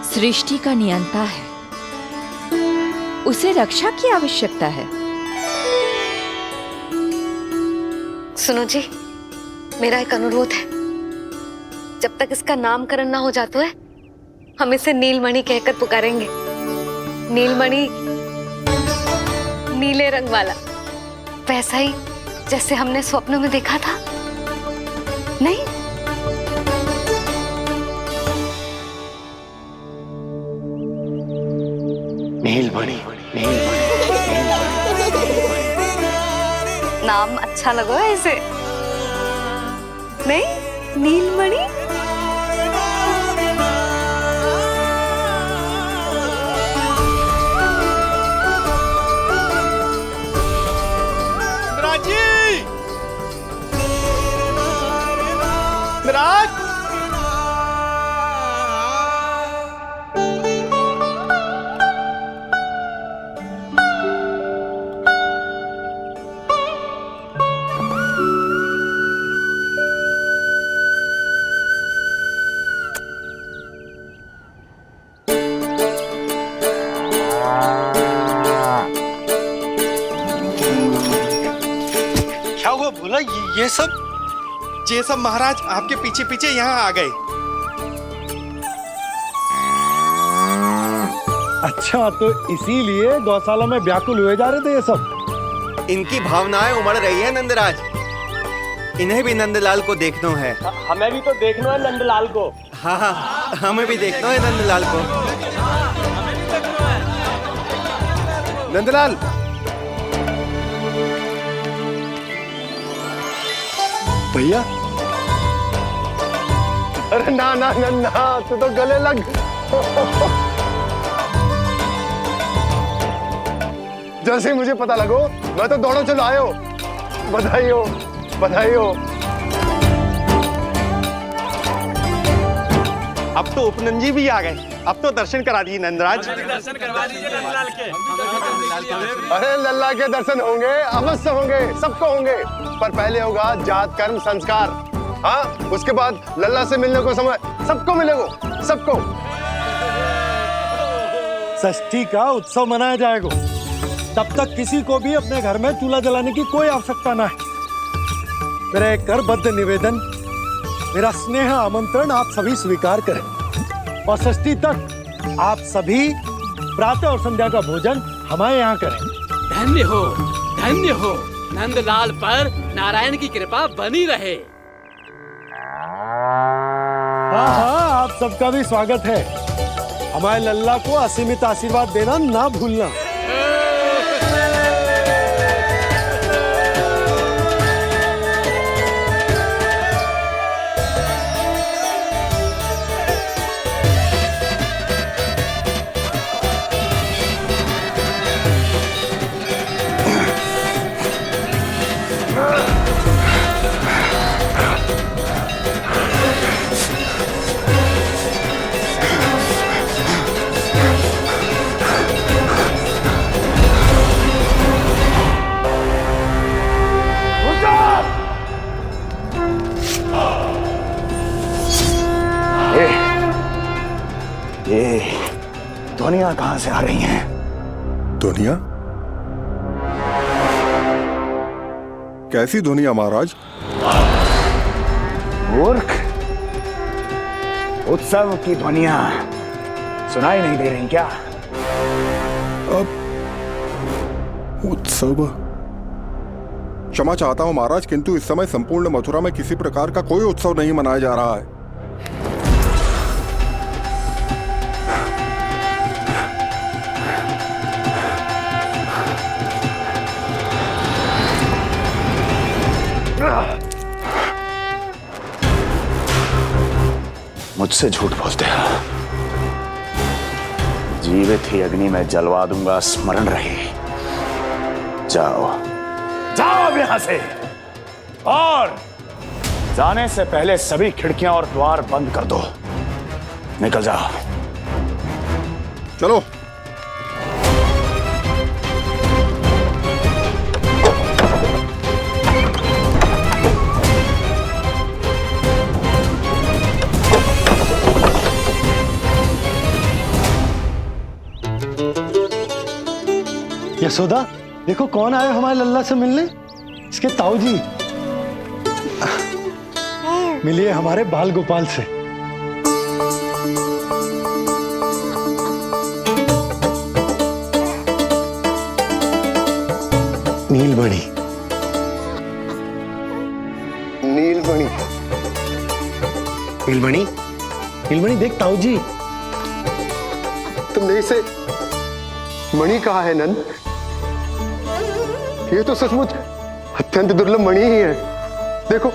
सृष्टि का नियंता है, उसे रक्षा की आवश्यकता है। सुनो जी, मेरा एक अनुरोध है। जब तक इसका नामकरण ना हो जाता है, हम इसे नीलमणि कहकर पुकारेंगे। नीलमणि, नीले रंग वाला, वैसा ही जैसे हमने स्वप्न में देखा था। नहीं? नीलमणि, नाम अच्छा लगा है इसे, नहीं? नीलमणि। राज, क्या हुआ भोला? ये सब महाराज आपके पीछे पीछे यहाँ आ गए। अच्छा, तो इसीलिए गौशाला में व्याकुल हुए जा रहे थे ये सब। इनकी भावनाएं उमड़ रही है नंदराज। इन्हें भी नंदलाल को देखना है। हमें भी तो देखना है नंदलाल को। हाँ हाँ, हमें भी देखना है नंदलाल को। नंदलाल, भैया। अरे ना ना ना ना, तू तो गले लग। जैसे ही मुझे पता लगो, मैं तो दौड़ो चलो आयो। बधाई हो, बधाई हो। अब तो उपनंजी भी आ गए। अब तो दर्शन करा दिए नंदराज। दर्शन करवा दीजिए नंदलाल के। अरे लल्ला के दर्शन होंगे, अवश्य होंगे, सबको होंगे। पर पहले होगा जात कर्म संस्कार। हाँ, उसके बाद लल्ला से मिलने को समय सबको मिलेगा, सबको। षष्ठी का उत्सव मनाया जाएगा। तब तक किसी को भी अपने घर में चूल्हा जलाने की कोई आवश्यकता ना है। मेरा एक करबद्ध निवेदन मेरा स्नेह आमंत्रण आप सभी स्वीकार करें और षष्ठी तक आप सभी प्रातः और संध्या का भोजन हमारे यहाँ करें। धन्य हो नंदलाल पर नारायण की कृपा बनी रहे। हाँ हाँ, आप सबका भी स्वागत है। हमारे लल्ला को असीमित आशीर्वाद देना ना भूलना। ये ध्वनियां कहां से आ रही हैं? ध्वनियां? कैसी ध्वनियां महाराज? मूर्ख, उत्सव की ध्वनियां सुनाई नहीं दे रही क्या? अब उत्सव? क्षमा चाहता हूं महाराज, किंतु इस समय संपूर्ण मथुरा में किसी प्रकार का कोई उत्सव नहीं मनाया जा रहा है। मुझसे झूठ बोलते हो। जीवित ही अग्नि में जलवा दूंगा, स्मरण रहे। जाओ जाओ अब यहां से, और जाने से पहले सभी खिड़कियां और द्वार बंद कर दो। निकल जाओ। चलो। यशोदा, देखो कौन आए हमारे लल्ला से मिलने। इसके ताऊ जी। मिलिए हमारे बाल गोपाल से। नीलमणि, नीलमणि, नीलमणि, नीलमणि देख ताऊ जी। तुमने इसे मणि कहा है नंद? ये तो सचमुच अत्यंत दुर्लभ मणि ही है। देखो,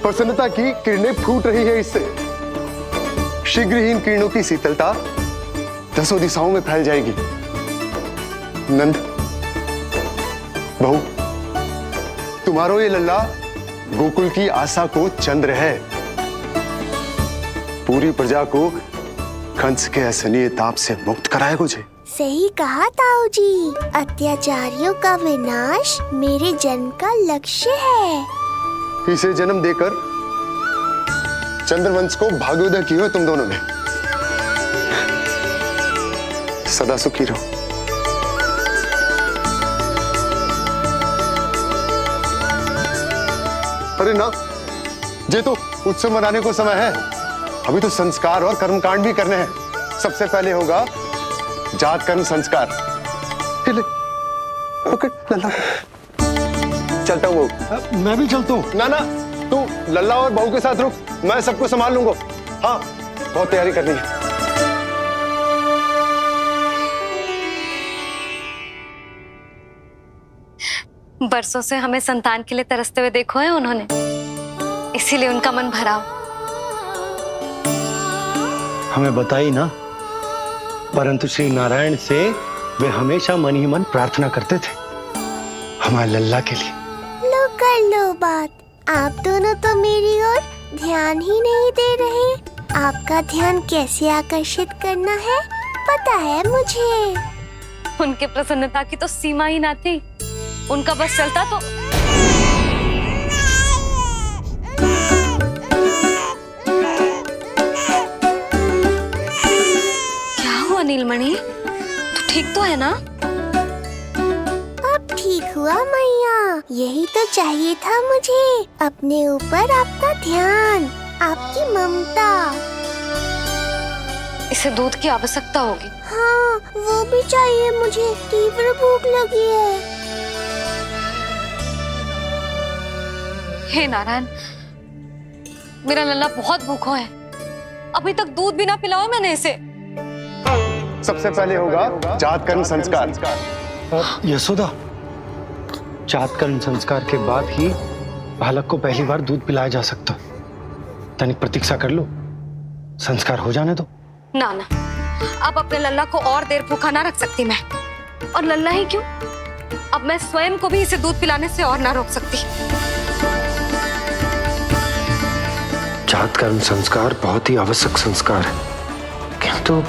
प्रसन्नता की किरणें फूट रही है इससे। शीघ्र ही इन किरणों की शीतलता दसों दिशाओं में फैल जाएगी। नंद, बहू, तुम्हारो ये लल्ला गोकुल की आशा को चंद्र है। पूरी प्रजा को कंस के असहनीय ताप से मुक्त कराएगा मुझे। सही कहा ताऊ जी, अत्याचारियों का विनाश मेरे जन्म का लक्ष्य है। इसे जन्म देकर चंद्रवंश को भाग्योदय किए हो तुम दोनों ने। सदा सुखी रहो। अरे ना, ये तो उत्सव मनाने को समय है। अभी तो संस्कार और कर्मकांड भी करने हैं। सबसे पहले होगा जात कर्म संस्कार। पकड़ लल्ला, चलता हूँ। मैं भी चलता हूँ। ना ना, तू लल्ला और बहू के साथ रुक, मैं सबको संभाल लूंगा। हाँ, बहुत तैयारी करनी है। बरसों से हमें संतान के लिए तरसते हुए देखो है उन्होंने, इसीलिए उनका मन भरा हो। हमें बताई ना, परंतु श्री नारायण से वे हमेशा मन ही मन प्रार्थना करते थे हमारे लल्ला के लिए। लो कर लो बात। आप दोनों तो मेरी ओर ध्यान ही नहीं दे रहे। आपका ध्यान कैसे आकर्षित करना है पता है मुझे। उनके प्रसन्नता की तो सीमा ही ना थी। उनका बस चलता तो क्या हुआ नीलमणि, तू ठीक तो है ना? अब ठीक हुआ मैया, यही तो चाहिए था मुझे। अपने ऊपर आपका ध्यान, आपकी ममता। इसे दूध की आवश्यकता होगी। हाँ, वो भी चाहिए मुझे। तीव्र भूख लगी है। हे नारायण, मेरा लल्ला बहुत भूखा है। अभी तक दूध भी ना पिलाओ मैंने इसे। सबसे पहले होगा जात कर्म संस्कार। यशोदा, जात कर्म संस्कार के बाद ही बालक को पहली बार दूध पिलाया जा सकता। तनिक प्रतीक्षा कर लो, संस्कार हो जाने दो। ना ना, अब अपने लल्ला को और देर भूखा ना रख सकती मैं। और लल्ला ही क्यों, अब मैं स्वयं को भी इसे दूध पिलाने से और ना रोक सकती। जात कर्म संस्कार बहुत ही आवश्यक संस्कार है, किंतु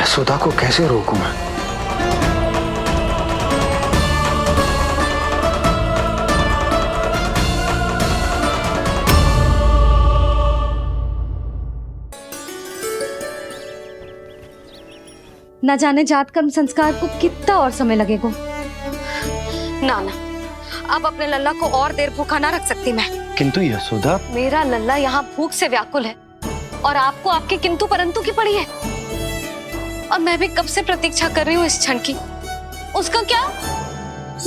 यशोदा को कैसे रोकूं मैं? न जाने जात कर्म संस्कार को कितना और समय लगेगा। ना ना, अब अपने लल्ला को और देर भूखा ना रख सकती मैं। किंतु यशोदा, मेरा लल्ला यहाँ भूख से व्याकुल है और आपको आपके किंतु परंतु की पड़ी है। और मैं भी कब से प्रतीक्षा कर रही हूँ इस क्षण की। उसका क्या?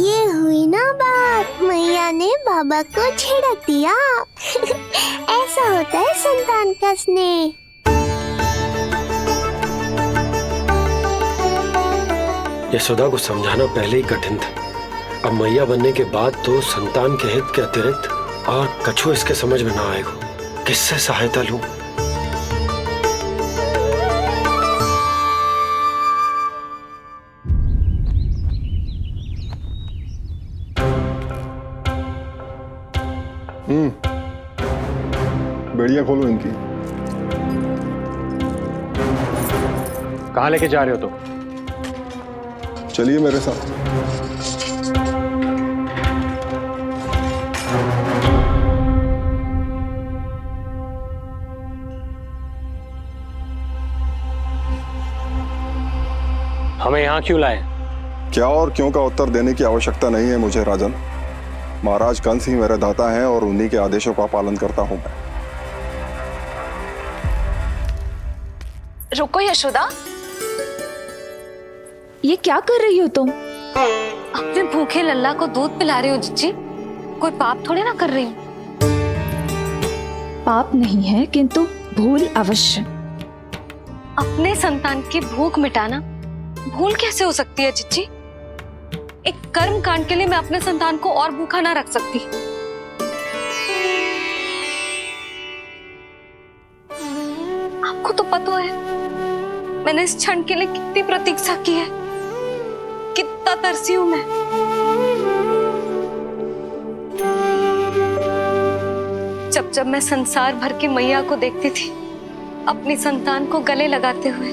ये हुई ना बात, मैया ने बाबा को छिड़क दिया। ऐसा होता है संतान का स्नेह। यशोदा को समझाना पहले ही कठिन था, अब मैया बनने के बाद तो संतान के हित के अतिरिक्त और कछु इसके समझ में ना आएगा। किससे सहायता लूं? बेड़िया खोलो इनकी। कहाँ लेके जा रहे हो तुम? चलिए मेरे साथ। हमें यहाँ क्यों लाए? क्या और क्यों का उत्तर देने की आवश्यकता नहीं है मुझे राजन। महाराज कंस ही मेरे दाता हैं और उन्हीं के आदेशों का पालन करता हूं मैं। रुको यशोदा, ये क्या कर रही हो तुम? अपने भूखे लल्ला को दूध पिला रही हो जिज्जी। कोई पाप थोड़े ना कर रही हूँ। पाप नहीं है, किंतु भूल अवश्य। अपने संतान की भूख मिटाना भूल कैसे हो सकती है जिज्जी? एक कर्म कांड के लिए मैं अपने संतान को और भूखा ना रख सकती। आपको तो पता है मैंने इस क्षण के लिए कितनी प्रतीक्षा की है, कितना तरसी हूं मैं। जब जब मैं संसार भर की मैया को देखती थी अपनी संतान को गले लगाते हुए,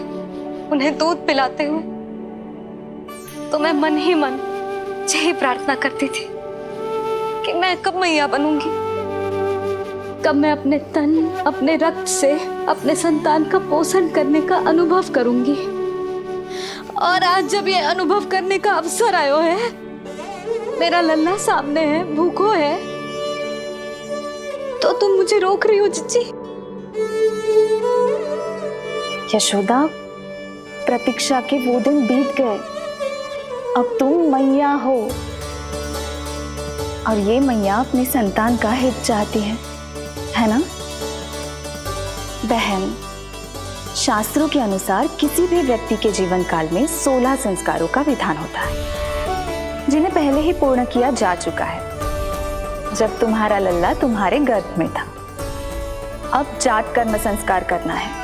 उन्हें दूध पिलाते हुए, तो मैं मन ही मन यही प्रार्थना करती थी कि मैं कब मैया बनूंगी, कब मैं अपने तन अपने रक्त से अपने संतान का पोषण करने का अनुभव करूंगी। और आज जब ये अनुभव करने का अवसर आयो है, मेरा लल्ला सामने है, भूखो है, तो तुम मुझे रोक रही हो जिज्जी। यशोदा, प्रतीक्षा के वो दिन बीत गए। अब तुम मैया हो और ये मैया अपने संतान का हित चाहती है ना बहन? शास्त्रों के अनुसार किसी भी व्यक्ति के जीवन काल में 16 संस्कारों का विधान होता है, जिन्हें पहले ही पूर्ण किया जा चुका है जब तुम्हारा लल्ला तुम्हारे गर्भ में था। अब जात कर्म संस्कार करना है।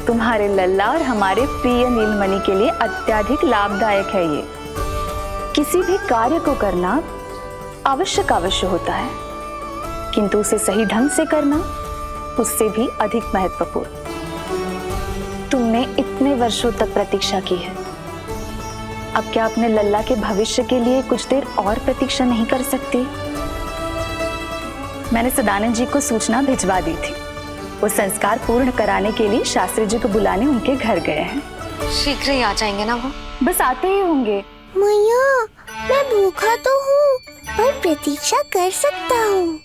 तुम्हारे लल्ला और हमारे प्रिय नीलमणि के लिए अत्यधिक लाभदायक है ये। किसी भी कार्य को करना आवश्यक होता है, किंतु उसे सही ढंग से करना उससे भी अधिक महत्वपूर्ण। तुमने इतने वर्षों तक प्रतीक्षा की है, अब क्या अपने लल्ला के भविष्य के लिए कुछ देर और प्रतीक्षा नहीं कर सकती? मैंने सदानंद जी को सूचना भिजवा दी थी। वो संस्कार पूर्ण कराने के लिए शास्त्री जी को बुलाने उनके घर गए हैं। शीघ्र ही आ जाएंगे ना वो? बस आते ही होंगे। मैया, मैं भूखा तो हूँ, पर प्रतीक्षा कर सकता हूँ।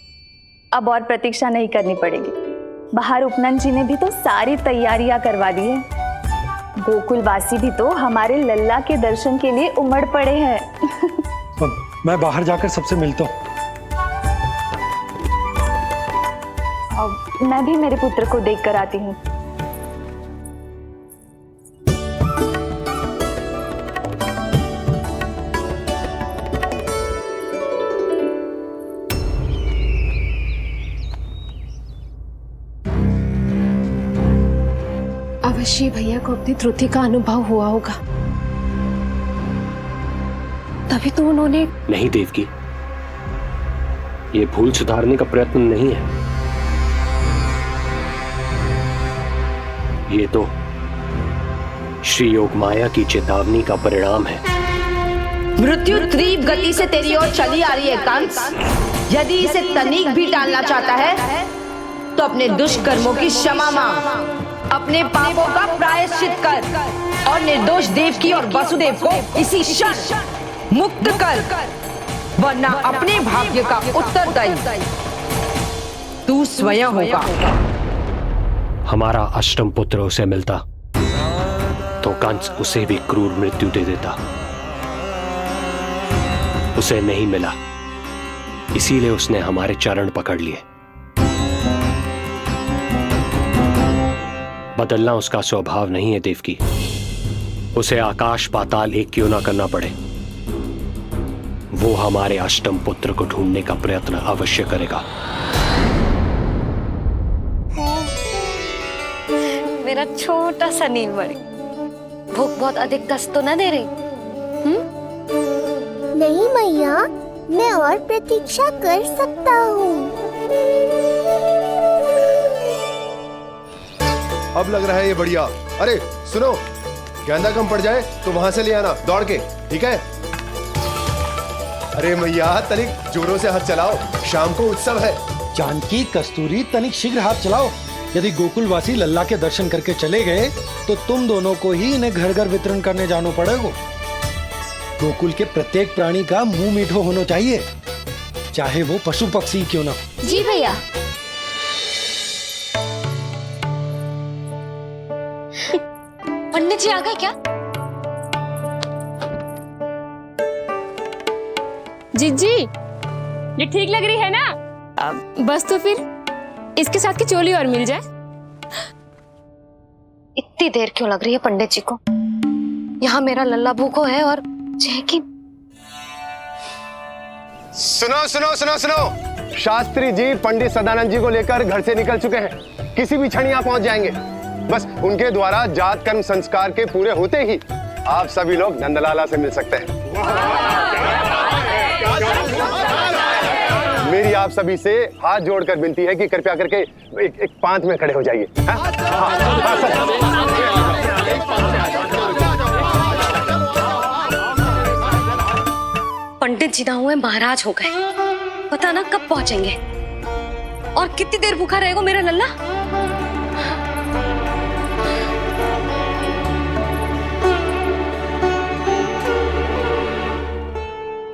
अब और प्रतीक्षा नहीं करनी पड़ेगी। बाहर उपनंद जी ने भी तो सारी तैयारियां करवा दी है। गोकुलवासी भी तो हमारे लल्ला के दर्शन के लिए उमड़ पड़े हैं। मैं बाहर जाकर सबसे मिलता हूँ। अब मैं भी मेरे पुत्र को देख कर आती हूँ। अवश्य भैया को अपनी त्रुटि का अनुभव हुआ होगा, तभी तो उन्होंने। नहीं देवकी, ये भूल सुधारने का प्रयत्न नहीं है, ये तो श्री योग माया की चेतावनी का परिणाम है। मृत्यु तीव्र गति से तेरी ओर चली आ रही है कंस। यदि इसे तनिक भी टालना चाहता है तो अपने दुष्कर्मों की क्षमा मांग, अपने पापों का प्रायश्चित कर और निर्दोष देवकी और वसुदेव को इसी क्षण मुक्त कर, वरना अपने भाग्य का उत्तरदायी तू स्वयं होगा। हमारा अष्टम पुत्र उसे मिलता तो कंस उसे भी क्रूर मृत्यु दे देता। उसे नहीं मिला, इसीलिए उसने हमारे चरण पकड़ लिए। बदलना उसका स्वभाव नहीं है देवकी। उसे आकाश पाताल एक क्यों ना करना पड़े, वो हमारे अष्टम पुत्र को ढूंढने का प्रयत्न अवश्य करेगा। मेरा छोटा सा नीलमणि, भूख बहुत अधिक कष्ट तो न दे रही? नहीं मैया, मैं और प्रतीक्षा कर सकता हूँ। अब लग रहा है ये बढ़िया। अरे सुनो, गेंदा कम पड़ जाए तो वहां से ले आना दौड़ के, ठीक है? अरे मैया, तनिक जोरों से हाथ चलाओ, शाम को उत्सव है। जानकी, कस्तूरी, तनिक शीघ्र हाथ चलाओ। यदि गोकुलवासी लल्ला के दर्शन करके चले गए तो तुम दोनों को ही इन्हें घर घर वितरण करने जाना पड़ेगा। गोकुल के प्रत्येक प्राणी का मुंह मीठो होना चाहिए, चाहे वो पशु पक्षी क्यों ना। जी भैया। पंडित जी आ गए क्या? जीजी, ये ठीक लग रही है ना? बस तो फिर इसके साथ की चोली और मिल जाए। इतनी देर क्यों लग रही है पंडित जी को? यहाँ मेरा लल्ला भूखो है और जैकी। सुनो सुनो सुनो सुनो, शास्त्री जी पंडित सदानंद जी को लेकर घर से निकल चुके हैं। किसी भी क्षण यहाँ पहुंच जाएंगे। बस उनके द्वारा जात कर्म संस्कार के पूरे होते ही आप सभी लोग नंदलाला से मिल सकते हैं। मेरी आप सभी से हाथ जोड़कर विनती है कि कृपया करके एक पांत में खड़े हो जाइए। पंडित जी ना हुए महाराज हो गए, पता ना कब पहुंचेंगे और कितनी देर भूखा रहेगा मेरा लल्ला।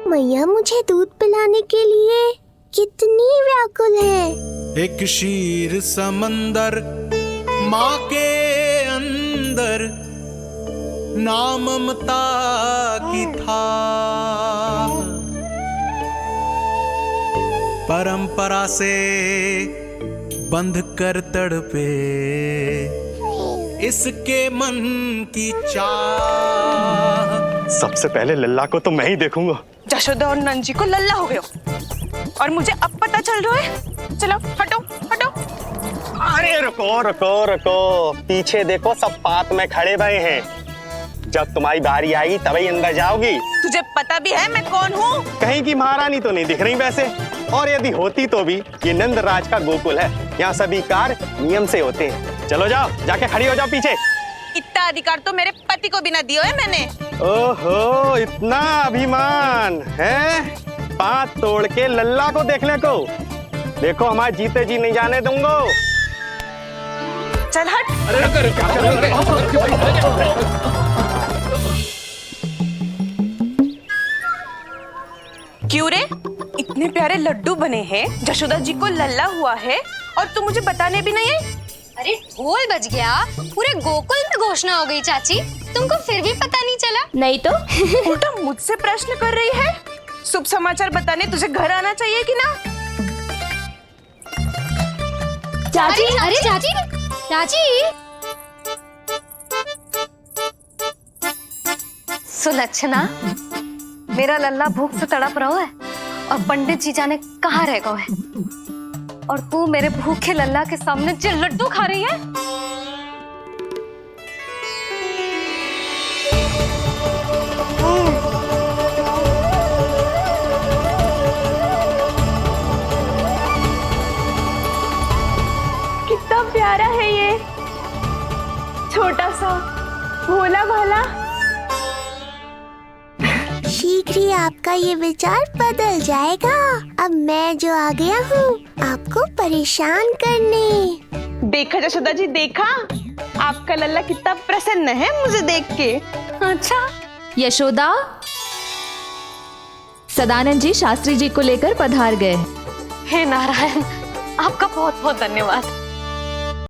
मैया मुझे दूध पिलाने के लिए कितनी व्याकुल है। एक शीर समंदर माँ के अंदर, ना ममता की था, परंपरा से बंध कर तड़पे इसके मन की चाह। सबसे पहले लल्ला को तो मैं ही देखूंगा। जशोदा और नंद जी को लल्ला हो गए और मुझे अब पता चल रहा है। चलो हटो हटो। अरे रुको रुको रुको, पीछे देखो, सब पात में खड़े भये हैं। जब तुम्हारी बारी आएगी तभी अंदर जाओगी। तुझे पता भी है मैं कौन हूँ? कहीं की महारानी तो नहीं दिख रही वैसे, और यदि होती तो भी ये नंदराज का गोकुल है, यहाँ सभी कार्य नियम से होते हैं। चलो जाओ, जाके खड़ी हो जाओ पीछे। इतना अधिकार तो मेरे पति को भी ना दिया है मैंने। ओहो, इतना अभिमान है? पांव तोड़ के लल्ला को देखने को। देखो हमारे जीते जी नहीं जाने दूंगा। चल हट। क्यों रे? इतने प्यारे लड्डू बने हैं, जशोदा जी को लल्ला हुआ है और तू मुझे बताने भी नहीं आई? अरे ढोल बज गया, पूरे गोकुल में घोषणा हो गई चाची, तुमको फिर भी पता नहीं चला? नहीं तो उल्टा मुझसे प्रश्न कर रही है। शुभ समाचार बताने तुझे घर आना चाहिए कि ना? चाची, अरे चाची, चाची। सुलक्षणा, मेरा लल्ला भूख से तड़प रहा है और पंडित जी जाने कहाँ रह गए है, और तू मेरे भूखे लल्ला के सामने जो लड्डू खा रही है। कितना प्यारा है ये, छोटा सा भोला भाला। शीघ्र ही आपका ये विचार बदल जाएगा। अब मैं जो आ गया हूँ आपको परेशान करने। देखा जशोदा जी, देखा आपका लल्ला कितना प्रसन्न है मुझे देख के। अच्छा यशोदा, सदानंद जी शास्त्री जी को लेकर पधार गए। हे नारायण, आपका बहुत बहुत धन्यवाद।